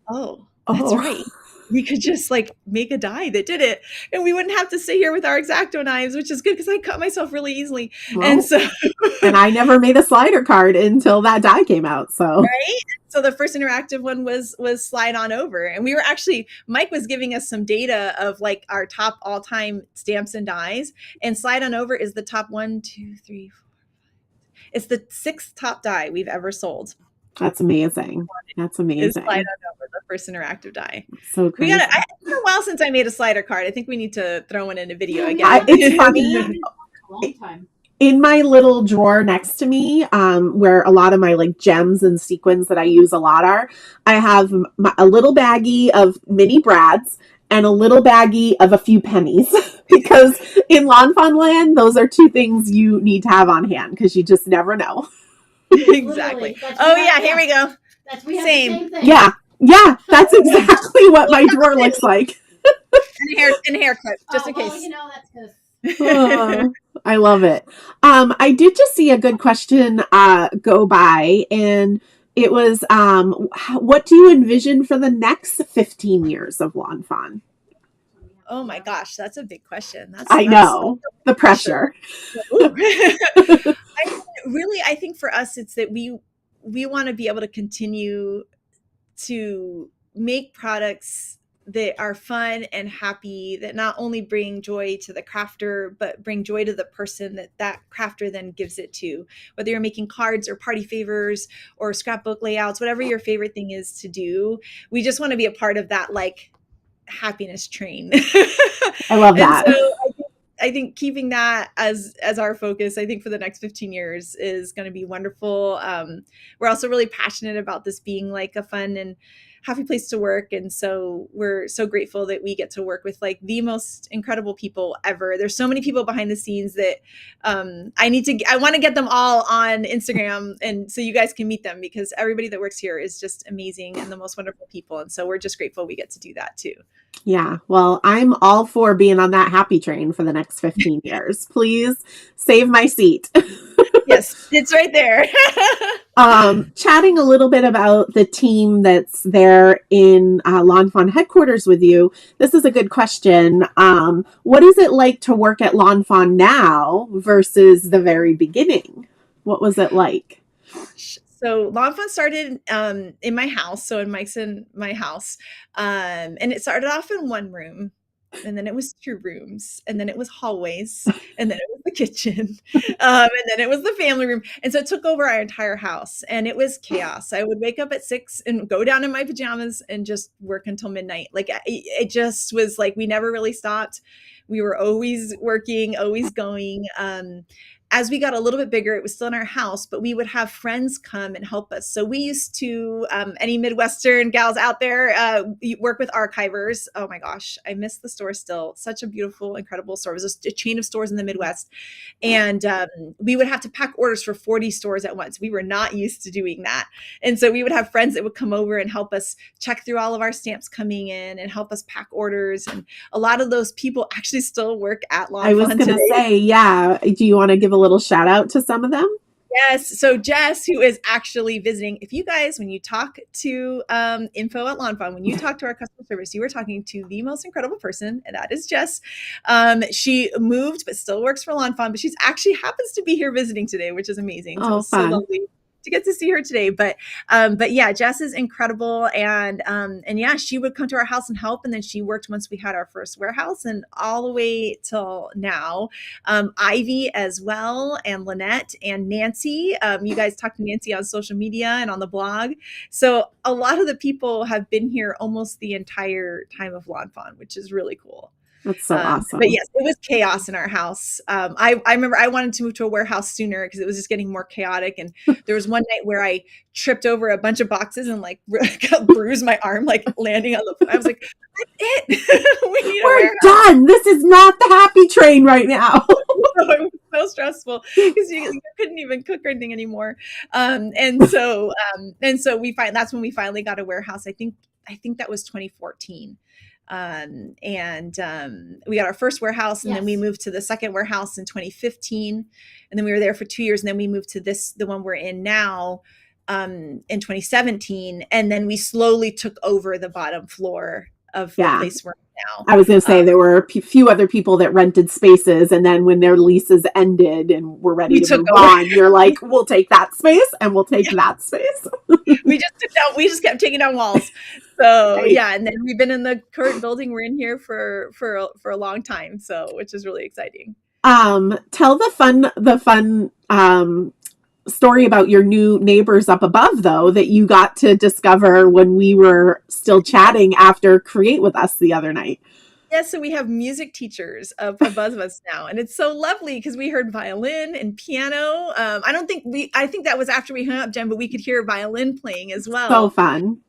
oh, that's right. We could just like make a die that did it, and we wouldn't have to sit here with our X-Acto knives, which is good because I cut myself really easily. Well, and I never made a slider card until that die came out. So right. So the first interactive one was slide on over, and we were actually, Mike was giving us some data of like our top all time stamps and dies, and slide on over is the top 1, 2, 3, 4, 5. It's the 6th top die we've ever sold. That's amazing. That's amazing. Slide on over, the first interactive die. So crazy. It's been a while since I made a slider card. I think we need to throw one in a video again. It's funny. In my little drawer next to me, where a lot of my like gems and sequins that I use a lot are, I have a little baggie of mini brads and a little baggie of a few pennies. Because in lawnfawn land, those are 2 things you need to have on hand because you just never know. Exactly. Oh yeah, here we go. We have same. The same thing. Yeah, that's exactly what my drawer looks like. and haircut, just in case. That's because I love it. I did just see a good question go by, and it was, what do you envision for the next 15 years of lawnfawn? Oh my gosh, that's a big question. I know. The pressure. I think for us, it's that we want to be able to continue to make products that are fun and happy, that not only bring joy to the crafter, but bring joy to the person that crafter then gives it to. Whether you're making cards or party favors or scrapbook layouts, whatever your favorite thing is to do, we just want to be a part of that like happiness train. I love that. And so I think keeping that as our focus, I think for the next 15 years is going to be wonderful. We're also really passionate about this being like a fun and happy place to work. And so we're so grateful that we get to work with like the most incredible people ever. There's so many people behind the scenes that I want to get them all on Instagram. And so you guys can meet them, because everybody that works here is just amazing and the most wonderful people. And so we're just grateful we get to do that too. Yeah. Well, I'm all for being on that happy train for the next 15 years. Please save my seat. Yes, it's right there. Chatting a little bit about the team that's there in lawnfawn headquarters with you. This is a good question. What is it like to work at lawnfawn now versus the very beginning? What was it like? So lawnfawn started in my house. So in Mike's and my house. And it started off in one room. And then it was 2 rooms, and then it was hallways, and then it was the kitchen, and then it was the family room. And so it took over our entire house, and it was chaos. I would wake up at 6 and go down in my pajamas and just work until midnight. Like it just was like, we never really stopped. We were always working, always going. As we got a little bit bigger, it was still in our house, but we would have friends come and help us. So we used to, any Midwestern gals out there, work with archivers. Oh my gosh, I miss the store still. Such a beautiful, incredible store. It was a chain of stores in the Midwest. And we would have to pack orders for 40 stores at once. We were not used to doing that. And so we would have friends that would come over and help us check through all of our stamps coming in and help us pack orders. And a lot of those people actually still work at lawnfawn. I was going to say, yeah. Do you want to give a little shout out to some of them? Yes. So Jess, who is actually visiting, if you guys, when you talk to info at lawnfawn, when you talk to our customer service, you are talking to the most incredible person, and that is Jess. She moved, but still works for lawnfawn, but she's actually happens to be here visiting today, which is amazing. Oh, so lovely to get to see her today. But yeah, Jess is incredible. And yeah, she would come to our house and help. And then she worked once we had our first warehouse and all the way till now. Ivy as well, and Lynette and Nancy. You guys talk to Nancy on social media and on the blog. So a lot of the people have been here almost the entire time of lawnfawn, which is really cool. That's so awesome. But yes, it was chaos in our house. I remember I wanted to move to a warehouse sooner because it was just getting more chaotic. And there was one night where I tripped over a bunch of boxes and like bruised my arm, like landing on the floor. I was like, that's it. We're done. This is not the happy train right now. It was so stressful because you couldn't even cook or anything anymore. And so that's when we finally got a warehouse. I think that was 2014. We got our first warehouse, and then we moved to the second warehouse in 2015, and then we were there for 2 years, and then we moved to the one we're in now, in 2017, and then we slowly took over the bottom floor of the place we're in now. I was going to say there were a few other people that rented spaces, and then when their leases ended and we're ready to move on, you're like, we'll take that space and we'll take that space. We just kept taking down walls. So yeah, and then we've been in the current building we're in here for a long time, so which is really exciting. Tell the fun story about your new neighbors up above, though, that you got to discover when we were still chatting after Create With Us the other night. Yeah, so we have music teachers up above us now, and it's so lovely because we heard violin and piano. I think that was after we hung up, Jen, but we could hear violin playing as well. So fun.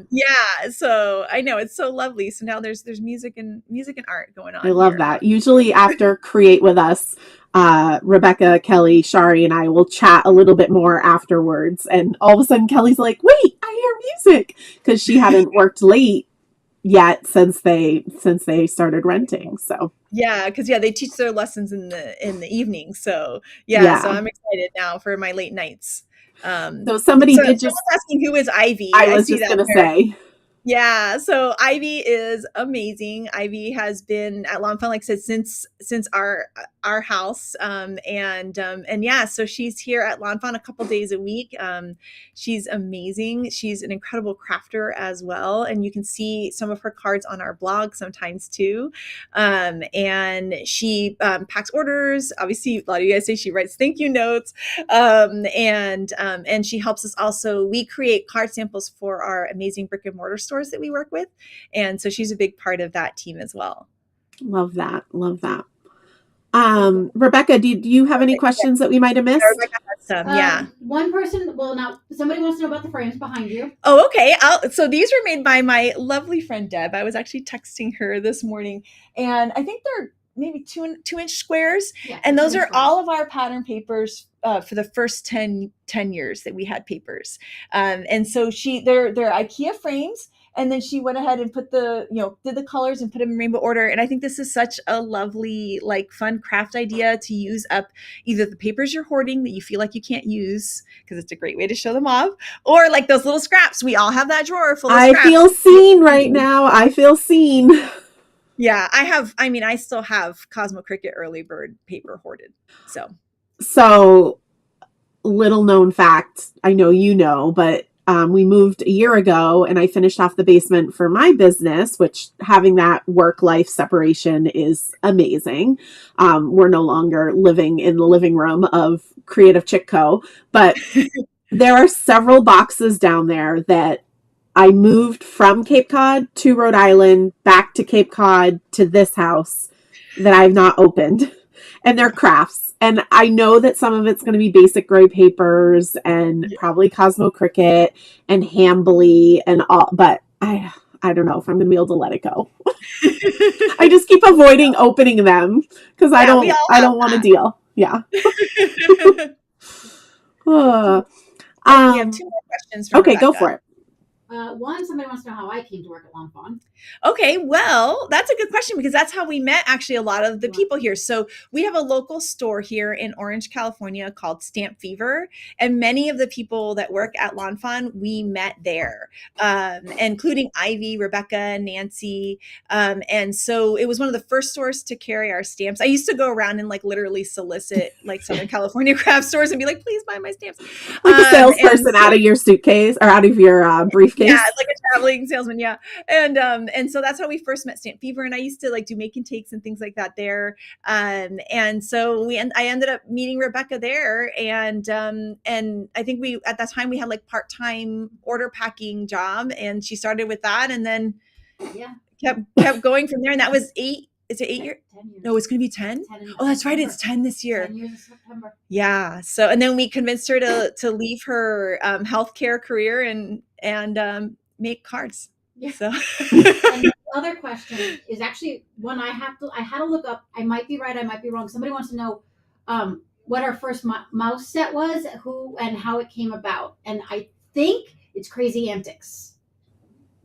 Yeah, so I know it's so lovely. So now there's music and art going on. I love that. Usually after Create With Us, Rebecca, Kelly, Shari, and I will chat a little bit more afterwards, and all of a sudden Kelly's like, "Wait, I hear music," because she hadn't worked late yet since they started renting. So because they teach their lessons in the evening. So so I'm excited now for my late nights. So somebody did just asking who is Ivy. I was just gonna say Yeah, so Ivy is amazing. Ivy has been at Lawnfawn, like I said, since our house, and yeah, so she's here at Lawnfawn a couple days a week. She's amazing. She's an incredible crafter as well, and you can see some of her cards on our blog sometimes too. And she packs orders. Obviously, a lot of you guys say she writes thank you notes, and she helps us also. We create card samples for our amazing brick and mortar stores that we work with, and so she's a big part of that team as well. Love that. Rebecca, do you have any questions that we might have missed? Rebecca has some, yeah. One person, well, now somebody wants to know about the frames behind you. Oh, okay. So these were made by my lovely friend Deb. I was actually texting her this morning, and I think they're maybe 2-inch squares, Yeah, and those 2-inch are all of our pattern papers for the first 10 years that we had papers. And so they're IKEA frames. And then she went ahead and put did the colors and put them in rainbow order. And I think this is such a lovely, like, fun craft idea to use up either the papers you're hoarding that you feel like you can't use, because it's a great way to show them off, or like those little scraps. We all have that drawer full of scraps. I feel seen right now. I feel seen. Yeah, I still have Cosmo Cricket early bird paper hoarded. So little known fact, I know you know, but we moved a year ago and I finished off the basement for my business, which having that work-life separation is amazing. We're no longer living in the living room of Creative Chick Co., but there are several boxes down there that I moved from Cape Cod to Rhode Island, back to Cape Cod to this house that I've not opened. And they're crafts. And I know that some of it's going to be basic gray papers and probably Cosmo Cricket and Hambly and all, but I don't know if I'm going to be able to let it go. I just keep avoiding opening them because I don't want to deal. Yeah. We have 2 more questions. Okay, Rebecca. Go for it. One, somebody wants to know how I came to work at lawnfawn. Okay, well, that's a good question because that's how we met actually a lot of the people here. So we have a local store here in Orange, California called Stamp Fever. And many of the people that work at lawnfawn, we met there, including Ivy, Rebecca, Nancy. And so it was one of the first stores to carry our stamps. I used to go around and like literally solicit like Southern California craft stores and be like, please buy my stamps. Like a salesperson out of your suitcase or out of your briefcase. Yeah, like a traveling salesman. Yeah. And so that's how we first met Stamp Fever. And I used to like do make and takes and things like that there. And so I ended up meeting Rebecca there. And I think at that time we had like part-time order packing job, and she started with that and then kept going from there. And that was 8. Is it 8 years? 10 years. No, it's going to be 10. Oh, that's right. It's 10 this year. 10 years in September. Yeah. So, and then we convinced her to leave her healthcare career and make cards. Yeah. So. And the other question is actually one I had to look up. I might be right. I might be wrong. Somebody wants to know what our first mouse set was, who and how it came about. And I think it's Crazy Antics.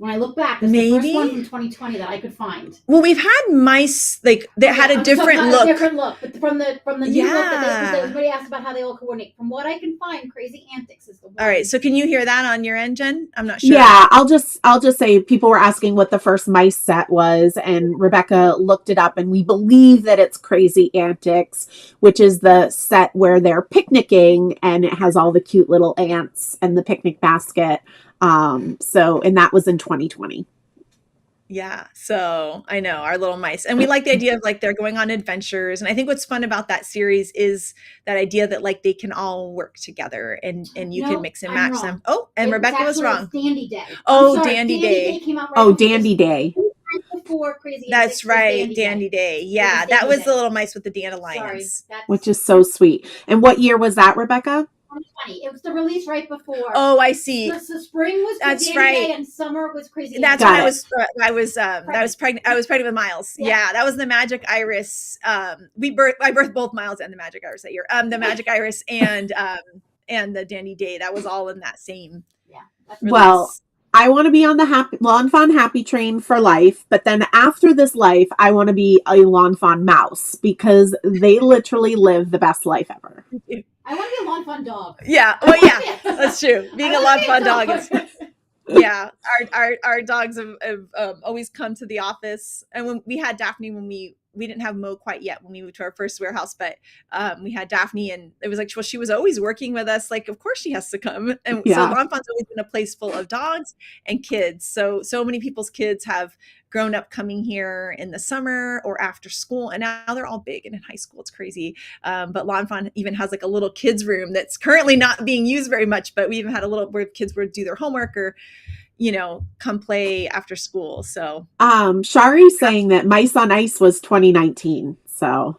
When I look back, it's the first one from 2020 that I could find. Well, we've had mice like that had a different look. A different look, but from the new look that everybody asked about how they all coordinate. From what I can find, Crazy Antics is the one. All right, so can you hear that on your end, Jen? I'm not sure. Yeah, I'll just say people were asking what the first mice set was, and Rebecca looked it up, and we believe that it's Crazy Antics, which is the set where they're picnicking, and it has all the cute little ants and the picnic basket. And that was in 2020. Yeah. So I know our little mice, and we like the idea of like they're going on adventures. And I think what's fun about that series is that idea that like they can all work together and you can mix and match them. Oh, and Rebecca was wrong. Dandy Day. Oh, Dandy Day. Came out Dandy Day. Before Crazy That's right. Dandy Day. Yeah. That was the little mice with the dandelions. Which is so sweet. And what year was that, Rebecca? 2020. It was the release right before. Oh, I see. The spring was Dandy Day and summer was Crazy. That's when I was pregnant. I was pregnant with Miles. Yeah, that was the Magic Iris. I birthed both Miles and the Magic Iris that year. The Magic Iris and the Dandy Day. That was all in that same. Yeah. Release. Well, I want to be on the lawnfawn happy train for life, but then after this life, I want to be a lawnfawn mouse because they literally live the best life ever. I want to be a lawnfawn dog. Yeah. Well, yeah, that's true. Being a lawnfawn dog is. Yeah, our dogs have always come to the office, and when we had Daphne, when we didn't have Mo quite yet when we moved to our first warehouse, but we had Daphne, and it was like, well, she was always working with us. Like, of course she has to come, and so Lawn Fawn's always been a place full of dogs and kids. So many people's kids have grown up coming here in the summer or after school, and now they're all big and in high school. It's crazy. But Lawn Fawn even has like a little kids room that's currently not being used very much, but we even had a little where kids would do their homework or, you know, come play after school. So Shari's saying that Mice on Ice was 2019. So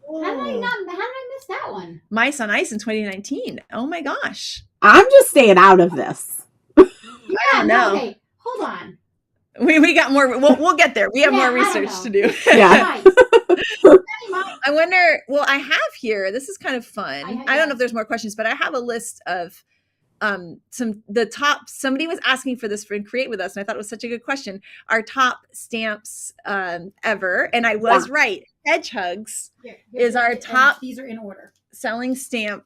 how did I miss that one? Mice on Ice in 2019. Oh my gosh. I'm just staying out of this. Yeah, I don't know. Okay, hold on. We got more. We'll get there. We have more research to do. Yeah. I wonder. Well, I have here. This is kind of fun. I don't know if there's more questions, but I have a list of the top. Somebody was asking for this for Create With Us, and I thought it was such a good question. Our top stamps ever, and I was right. Hedgehugs is our top. These are in order. Selling stamp.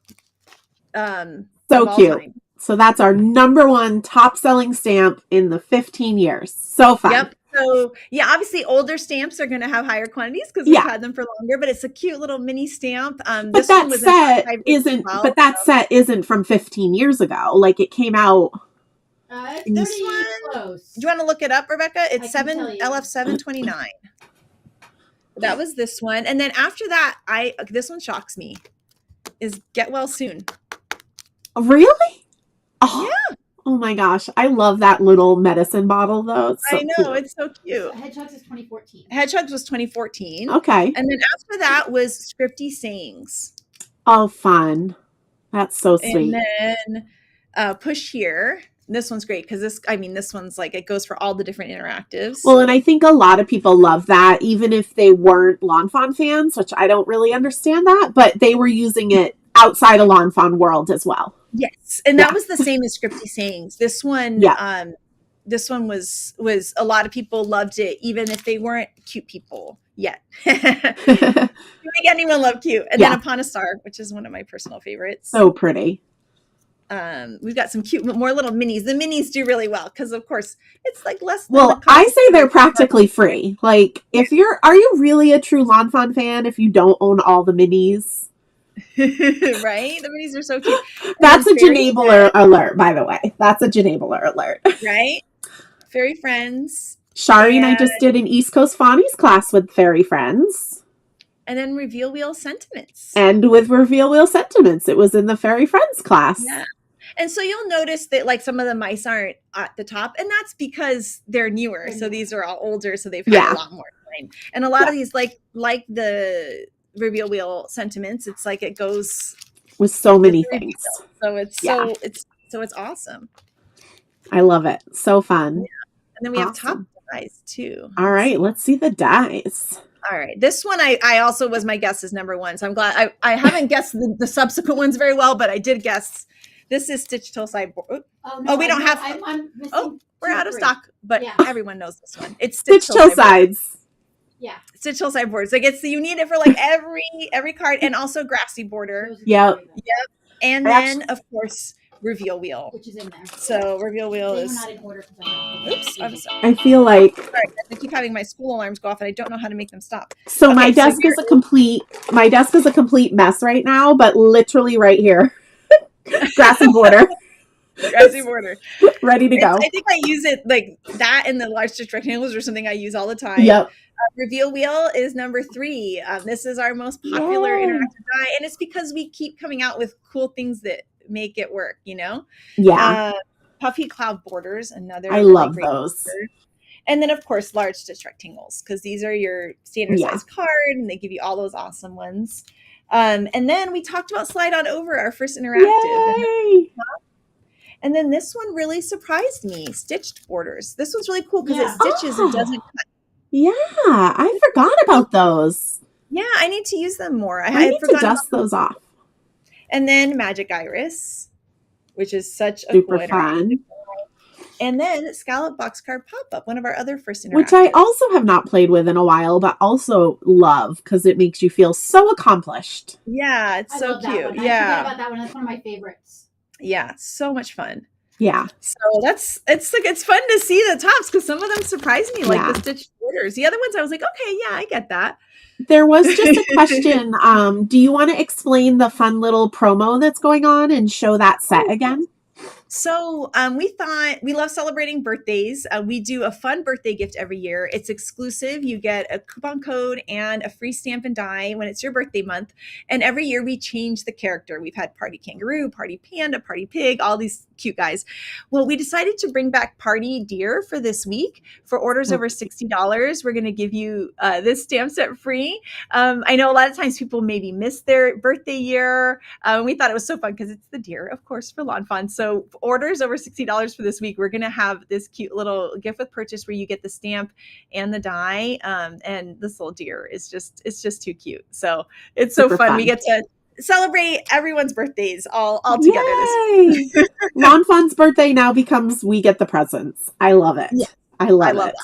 So cute. Time. So that's our number one top selling stamp in the 15 years. So fun. Yep. So yeah, obviously older stamps are going to have higher quantities because we've had them for longer, but it's a cute little mini stamp. But this that set isn't, well, but that set isn't from 15 years ago. Like it came out. This one, close. Do you want to look it up, Rebecca? It's LF729. That was this one. And then after that, this one shocks me, is Get Well Soon. Really? Oh, yeah. Oh my gosh. I love that little medicine bottle though. It's so I know. Cute. It's so cute. Hedgehugs is 2014. Hedgehugs was 2014. Okay. And then after that was Scripty Sayings. Oh, fun. That's so sweet. And then Push Here. This one's great because this one's like, it goes for all the different interactives. Well, and I think a lot of people love that, even if they weren't Lawn Fawn fans, which I don't really understand that, but they were using it outside of Lawn Fawn world as well. Yes. And that was the same as Scripty Sayings. This one, this one was a lot of people loved it, even if they weren't cute people yet. You make anyone love cute. And then Upon a Star, which is one of my personal favorites. So pretty. We've got some cute, more little minis. The minis do really well because, of course, it's like less. Well, I say they're practically free. Like, are you really a true Lawn Fawn fan if you don't own all the minis? Right? The minis are so cute. That's a Jenabler alert, by the way. That's a Jenabler alert. Right? Fairy Friends. Shari and I just did an East Coast Fawnies class with Fairy Friends. And then Reveal Wheel Sentiments. And with Reveal Wheel Sentiments, it was in the Fairy Friends class. Yeah. And so you'll notice that like some of the mice aren't at the top, and that's because they're newer. So these are all older, so they've had a lot more time. And a lot of these, like the Reveal Wheel Sentiments, it's like it goes with so many things. So it's awesome. I love it. So fun. Yeah. And then we have top dies too. All right, let's see the dies. All right. This one I also was my guess is number one. So I'm glad I haven't guessed the subsequent ones very well, but I did guess. This is Stitch Toe Sideboard. We don't have. I'm missing we're out of stock, but everyone knows this one. It's Stitch Toe Sides. Yeah. Stitch Toe Sideboards. Like you need it for like every card, and also Grassy Border. Yep. And then of course Reveal Wheel, which is in there. So Reveal Wheel is not in order. Oops, I'm sorry. I feel like I keep having my school alarms go off, and I don't know how to make them stop. So my desk is a complete mess right now, but literally right here. Grassy Border. Grassy Border. Ready to go. I think I use it like that, and the large stitch rectangles are something I use all the time. Yep. Reveal Wheel is number 3. This is our most popular interactive die, and it's because we keep coming out with cool things that make it work, you know? Yeah. Puffy Cloud Borders, another. I love those. Border. And then, of course, large stitch rectangles, because these are your standard size card, and they give you all those awesome ones. And then we talked about Slide On Over, our first interactive. Yay! And then this one really surprised me, Stitched Borders. This one's really cool because it stitches and doesn't cut. Yeah, I forgot about those. Yeah, I need to use them more. I need to dust those off. And then Magic Iris, which is such a super cool fun. And then Scallop Boxcar Pop-Up, one of our other first interactives. Which I also have not played with in a while, but also love because it makes you feel so accomplished. Yeah, it's so cute. I forgot about that one. That's one of my favorites. Yeah, so much fun. Yeah. So it's fun to see the tops because some of them surprise me, like Yeah. the stitched borders. The other ones I was like, okay, yeah, I get that. There was just a question. Do you want to explain the fun little promo that's going on and show that set again? So we thought we love celebrating birthdays. We do a fun birthday gift every year. It's exclusive. You get a coupon code and a free stamp and die when it's your birthday month. And every year we change the character. We've had Party Kangaroo, Party Panda, Party Pig, all these cute guys. Well, we decided to bring back Party Deer for this week. For orders over $60, we're going to give you this stamp set free. I know a lot of times people maybe miss their birthday year. We thought it was so fun because it's the deer, of course, for lawnfawn. So orders over $60 for this week, we're going to have this cute little gift with purchase where you get the stamp and the die. And this little deer is it's just too cute. So it's so fun. We get to celebrate everyone's birthdays all together this week. Lawnfawn's birthday now becomes we get the presents. I love it. Yeah. I love it. That.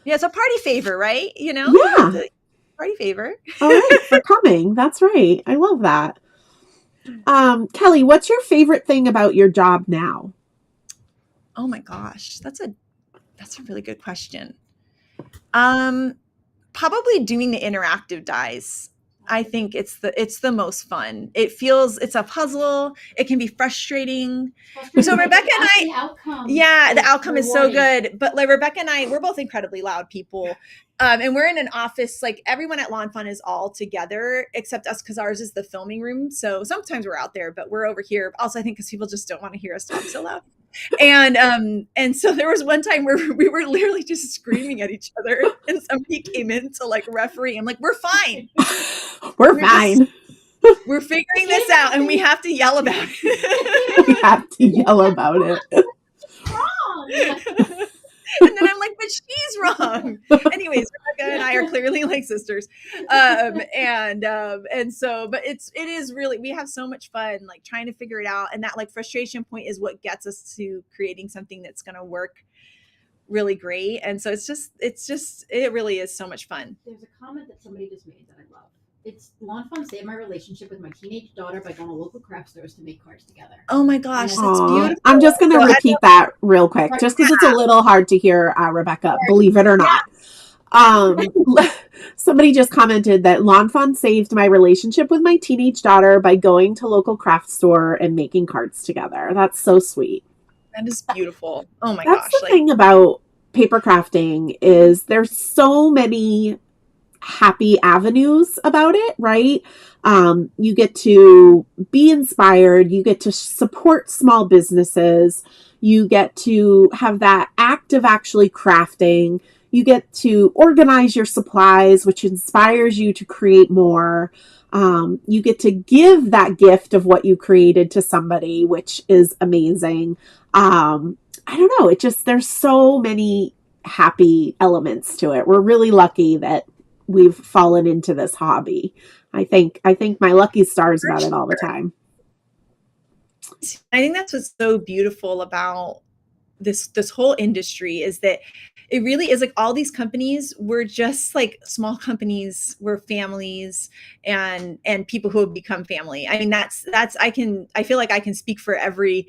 Yeah, it's a party favor, right? You know? Yeah. Party favor. All right, for coming. That's right. I love that. Kelly, what's your favorite thing about your job now? Oh my gosh, that's a really good question. Probably doing the interactive dies. I think it's the most fun. It's a puzzle. It can be frustrating. So Rebecca and I, the outcome is so good. But like Rebecca and I, we're both incredibly loud people. And we're in an office, like everyone at Lawn Fun is all together except us because ours is the filming room. So sometimes we're out there, but we're over here. Also, I think because people just don't want to hear us talk so loud. And so there was one time where we were literally just screaming at each other and somebody came in to like referee. I'm like, we're fine. We're fine. We're figuring this out and we have to yell about it. We have to yell about it. Wrong. And then I'm like, but she's wrong. Anyways, Rebecca and I are clearly like sisters. And so, but it is really, we have so much fun, like trying to figure it out. And that like frustration point is what gets us to creating something that's going to work really great. And so it really is so much fun. There's a comment that somebody just made that I love. It's Lawn Fun saved my relationship with my teenage daughter by going to local craft stores to make cards together. Oh my gosh, that's beautiful. I'm just going to repeat that real quick, just because it's a little hard to hear, Rebecca, believe it or not. Somebody just commented that Lawn Fun saved my relationship with my teenage daughter by going to local craft store and making cards together. That's so sweet. That is beautiful. Oh my gosh. That's the thing about paper crafting is there's so many happy avenues about it, right? You get to be inspired. You get to support small businesses. You get to have that act of actually crafting. You get to organize your supplies, which inspires you to create more. You get to give that gift of what you created to somebody, which is amazing. I don't know. There's so many happy elements to it. We're really lucky that we've fallen into this hobby. I think my lucky stars about it all the time. I think that's what's so beautiful about this whole industry is that it really is like all these companies, we're just like small companies, we're families and people who have become family. I mean, I feel like I can speak for every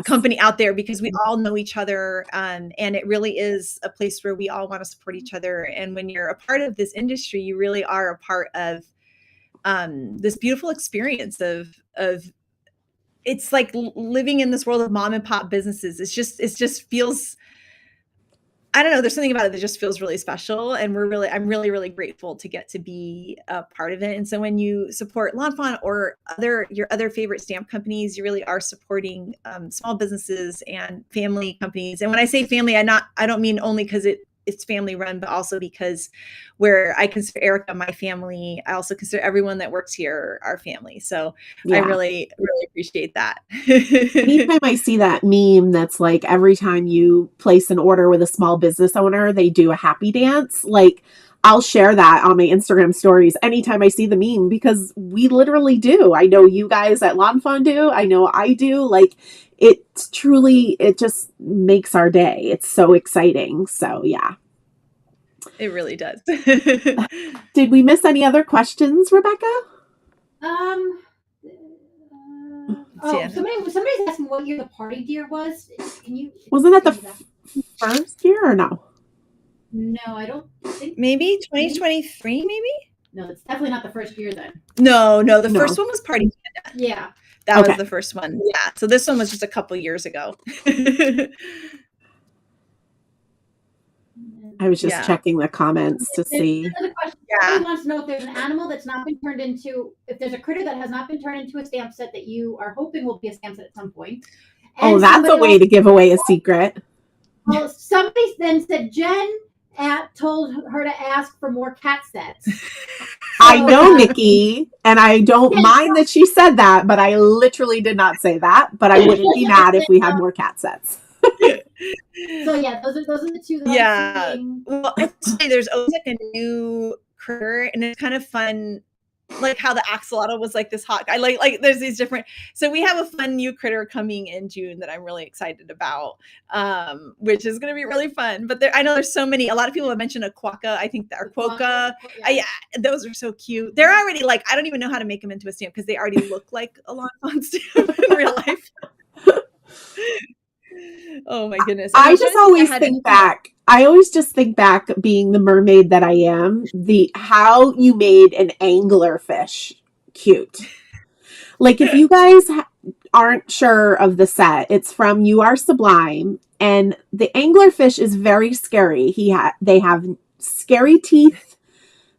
company out there because we all know each other. And it really is a place where we all want to support each other. And when you're a part of this industry, you really are a part of this beautiful experience of it's like living in this world of mom and pop businesses. It just feels, I don't know. There's something about it that just feels really special. And I'm really, really grateful to get to be a part of it. And so when you support Lawn Fawn or your other favorite stamp companies, you really are supporting small businesses and family companies. And when I say family, I don't mean only because it's family run, but also because where I consider Erica my family, I also consider everyone that works here our family. So I really, really appreciate that. Anytime I see that meme that's like every time you place an order with a small business owner, they do a happy dance. Like I'll share that on my Instagram stories anytime I see the meme because we literally do. I know you guys at Lawn Fawn do. I know I do. Like it just makes our day. It's so exciting. So yeah. It really does. Did we miss any other questions, Rebecca? Somebody's asking what year the party deer was. Can you? Wasn't that the first year or no? No, I don't think. Maybe 2023. Maybe. No, it's definitely not the first year then. No. The first one was Party Panda. Yeah. That was the first one. Yeah. So this one was just a couple years ago. I was just checking the comments to see. Another question. Somebody wants to know if there's an animal that's not been turned into, if there's a critter that has not been turned into a stamp set that you are hoping will be a stamp set at some point. And that's a way to give away a secret. Well, somebody then said Jen told her to ask for more cat sets. So, I know, Nikki, and I don't mind that she said that, but I literally did not say that. But I wouldn't be mad if we had more cat sets. So yeah, those are the two. Yeah. Well, I'd say there's always like a new critter, and it's kind of fun, like how the axolotl was like this hot. I like there's these different. So we have a fun new critter coming in June that I'm really excited about, which is going to be really fun. But I know there's so many. A lot of people have mentioned a quokka. I think that quokka. Yeah, those are so cute. They're already like, I don't even know how to make them into a stamp because they already look like a lawnfawn stamp in real life. Oh my goodness. I always just think back being the mermaid that I am, how you made an anglerfish cute. Like if you guys aren't sure of the set, it's from You Are Sublime, and the anglerfish is very scary. They have scary teeth.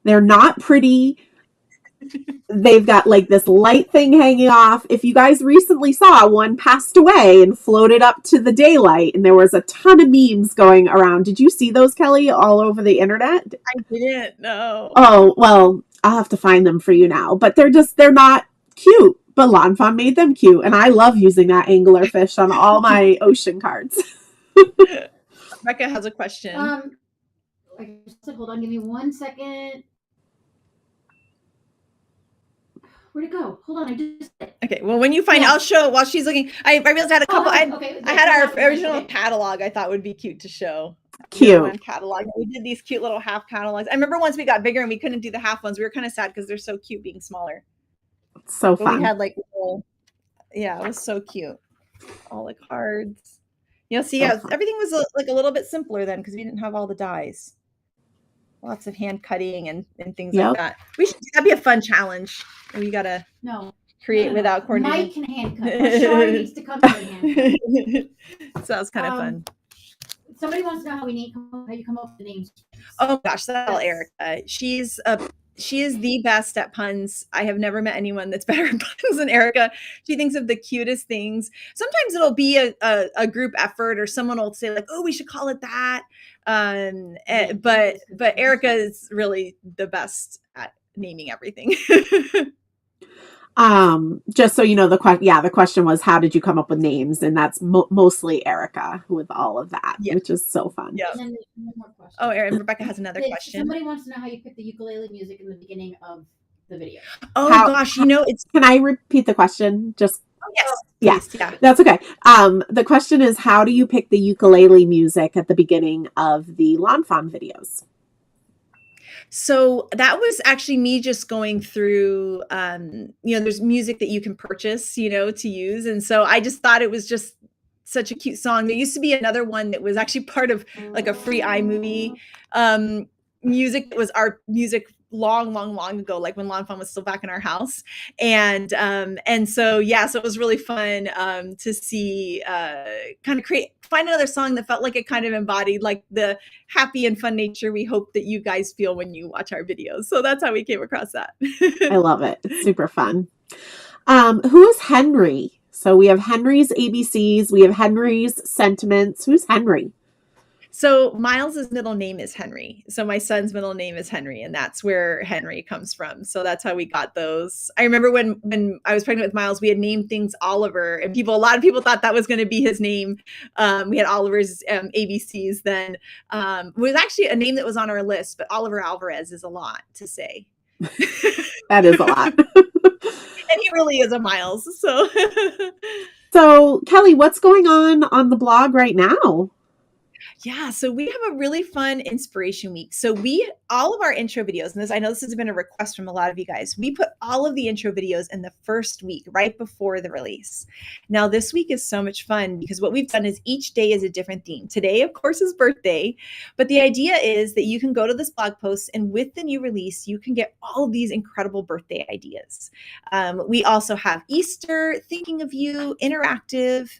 They're not pretty. They've got like this light thing hanging off. If you guys recently saw, one passed away and floated up to the daylight, and there was a ton of memes going around. Did you see those, Kelly, all over the internet? I didn't, no. Oh, well, I'll have to find them for you now. But they're not cute, but Lawnfawn made them cute, and I love using that anglerfish on all my ocean cards. Rebecca has a question. Hold on, give me 1 second. Where'd it go? Hold on, I just. Okay, well, when you find, I'll show while she's looking. I realized I had a couple. I had our original catalog. I thought would be cute to show. Cute catalog. We did these cute little half catalogs. I remember once we got bigger and we couldn't do the half ones. We were kind of sad because they're so cute being smaller. So fun. We had like, it was so cute. All the cards. See, everything was like a little bit simpler then because we didn't have all the dies. Lots of hand cutting and things like that. That'd be a fun challenge. We gotta create without coordinating. Mike can hand cut. Sure needs to come to hand cut. So that's kind of fun. Somebody wants to know how you come up with the names. Oh gosh, that's all Erica. She is the best at puns. I have never met anyone that's better at puns than Erica. She thinks of the cutest things. Sometimes it'll be a group effort, or someone will say like, "Oh, we should call it that." But Erica is really the best at naming everything. Just so you know, the question was, how did you come up with names? And that's mostly Erica with all of that, which is so fun. Yeah. And then there's one more question. Oh, Rebecca has another question. Somebody wants to know how you picked the ukulele music in the beginning of the video. Oh gosh, Can I repeat the question? Just yes, yeah, that's okay. The question is, how do you pick the ukulele music at the beginning of the lawnfawn videos? So that was actually me just going through, there's music that you can purchase, to use. And so I just thought it was just such a cute song. There used to be another one that was actually part of like a free iMovie music. That was our music long ago, like when Lawnfawn was still back in our house. And so it was really fun to see kind of find another song that felt like it kind of embodied like the happy and fun nature we hope that you guys feel when you watch our videos. So that's how we came across that. I love it. It's super fun. Who is Henry? So we have Henry's ABCs. We have Henry's sentiments. Who's Henry? So Miles's middle name is Henry. So my son's middle name is Henry, and that's where Henry comes from. So that's how we got those. I remember when I was pregnant with Miles, we had named things Oliver, and a lot of people thought that was going to be his name. We had Oliver's ABCs then. It was actually a name that was on our list, but Oliver Alvarez is a lot to say. That is a lot. And he really is a Miles. So Kelly, what's going on the blog right now? Yeah, so we have a really fun inspiration week. So all of our intro videos, and I know this has been a request from a lot of you guys. We put all of the intro videos in the first week, right before the release. Now, this week is so much fun because what we've done is each day is a different theme. Today, of course, is birthday, but the idea is that you can go to this blog post, and with the new release, you can get all of these incredible birthday ideas. We also have Easter, thinking of you, interactive,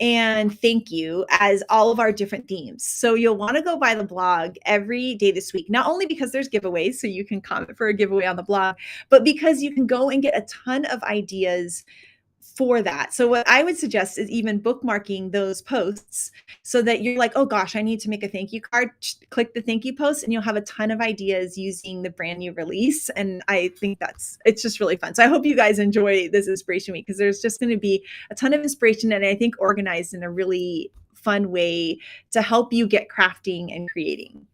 and thank you as all of our different themes. So you'll want to go by the blog every day this week, not only because there's giveaways, so you can comment for a giveaway on the blog, but because you can go and get a ton of ideas for that. So what I would suggest is even bookmarking those posts so that you're like, oh gosh, I need to make a thank you card. Click the thank you post and you'll have a ton of ideas using the brand new release. And I think it's just really fun. So I hope you guys enjoy this inspiration week because there's just going to be a ton of inspiration and I think organized in a really fun way to help you get crafting and creating.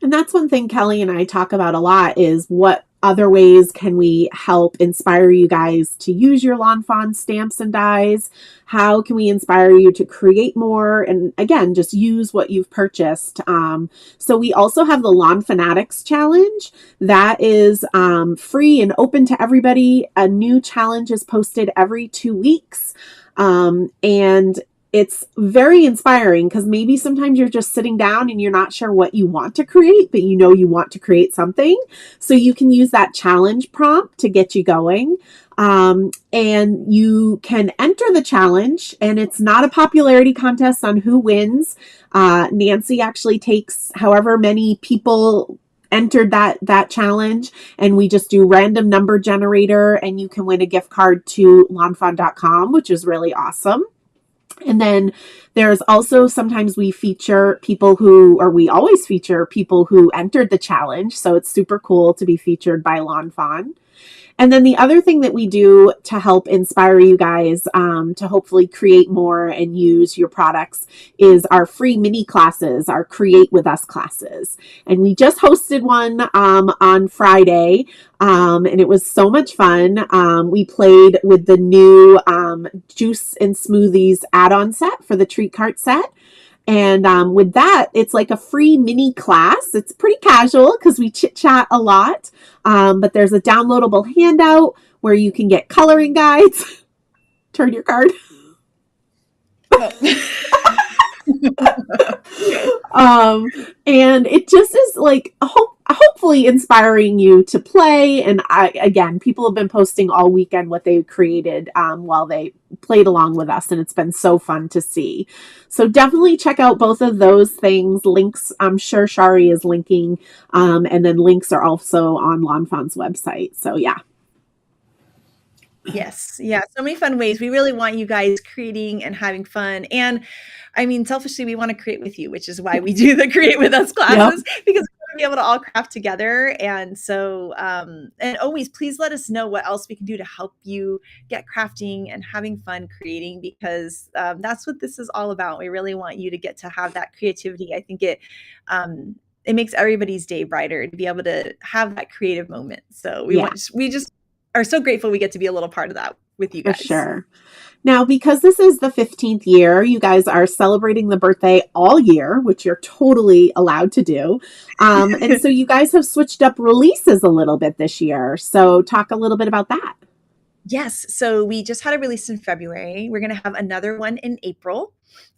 And that's one thing Kelly and I talk about a lot is what other ways can we help inspire you guys to use your lawn fawn stamps and dies? How can we inspire you to create more? And again, just use what you've purchased. So we also have the Lawn Fanatics Challenge. That is free and open to everybody. A new challenge is posted every 2 weeks. And it's very inspiring because maybe sometimes you're just sitting down and you're not sure what you want to create, but you know you want to create something. So you can use that challenge prompt to get you going. And you can enter the challenge, and it's not a popularity contest on who wins. Nancy actually takes however many people entered that challenge, and we just do random number generator, and you can win a gift card to lawnfawn.com, which is really awesome. And then there's also sometimes we feature people we always feature people who entered the challenge. So it's super cool to be featured by Lawn Fawn. And then the other thing that we do to help inspire you guys to hopefully create more and use your products is our free mini classes, our Create With Us classes. And we just hosted one on Friday, and it was so much fun. We played with the new juice and smoothies add-on set for the treat cart set. And with that, it's like a free mini class. It's pretty casual because we chit chat a lot. But there's a downloadable handout where you can get coloring guides. Turn your card. And it just is like hopefully inspiring you to play. And again, people have been posting all weekend what they created while they played along with us, and it's been so fun to see. So definitely check out both of those things. Links, I'm sure Shari is linking, and then links are also on Lawn Fawn's website. So yeah. Yes. Yeah. So many fun ways. We really want you guys creating and having fun. And I mean, selfishly, we want to create with you, which is why we do the Create With Us classes, because we want to be able to all craft together. And so, and always please let us know what else we can do to help you get crafting and having fun creating, because that's what this is all about. We really want you to get to have that creativity. I think it makes everybody's day brighter to be able to have that creative moment. So we just are so grateful we get to be a little part of that with you guys. For sure. Now, because this is the 15th year, you guys are celebrating the birthday all year, which you're totally allowed to do. And so you guys have switched up releases a little bit this year. So talk a little bit about that. Yes. So we just had a release in February. We're going to have another one in April.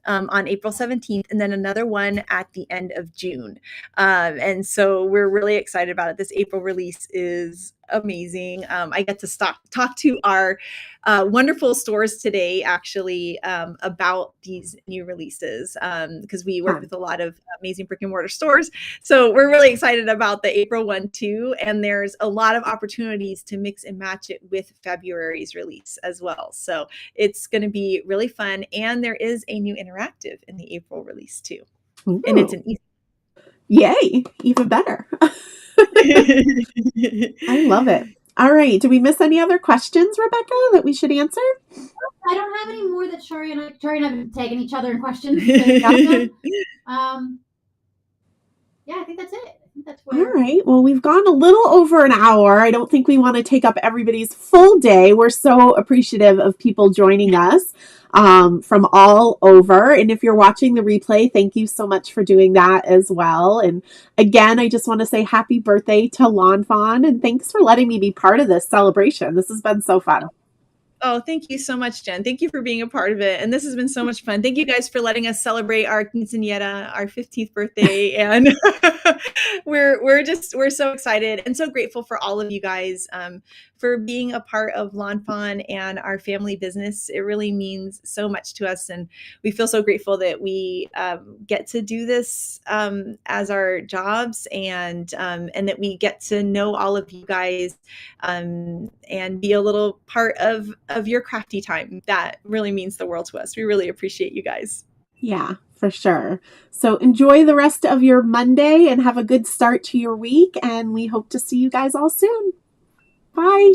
On April 17th, and then another one at the end of June. And so we're really excited about it. This April release is amazing. I get to talk to our wonderful stores today, actually, about these new releases, because we work with a lot of amazing brick and mortar stores. So we're really excited about the April one too. And there's a lot of opportunities to mix and match it with February's release as well. So it's going to be really fun. And there is a new interactive in the April release too. Ooh. And it's an easy. Yay, even better. I love it. All right. Do we miss any other questions, Rebecca, that we should answer? I don't have any more that Shari and I have taken each other in questions. Yeah, I think that's it. That's All where. right. Well, we've gone a little over an hour. I don't think we want to take up everybody's full day. We're so appreciative of people joining us from all over. And if you're watching the replay, thank you so much for doing that as well. And again, I just want to say happy birthday to Lawn Fawn, and thanks for letting me be part of this celebration. This has been so fun. Oh, thank you so much, Jen. Thank you for being a part of it. And this has been so much fun. Thank you guys for letting us celebrate our quinceañera, our 15th birthday. And we're so excited and so grateful for all of you guys for being a part of Lawn Fawn and our family business. It really means so much to us. And we feel so grateful that we get to do this as our jobs, and that we get to know all of you guys and be a little part of your crafty time. That really means the world to us. We really appreciate you guys. Yeah, for sure. So enjoy the rest of your Monday and have a good start to your week. And we hope to see you guys all soon. Bye.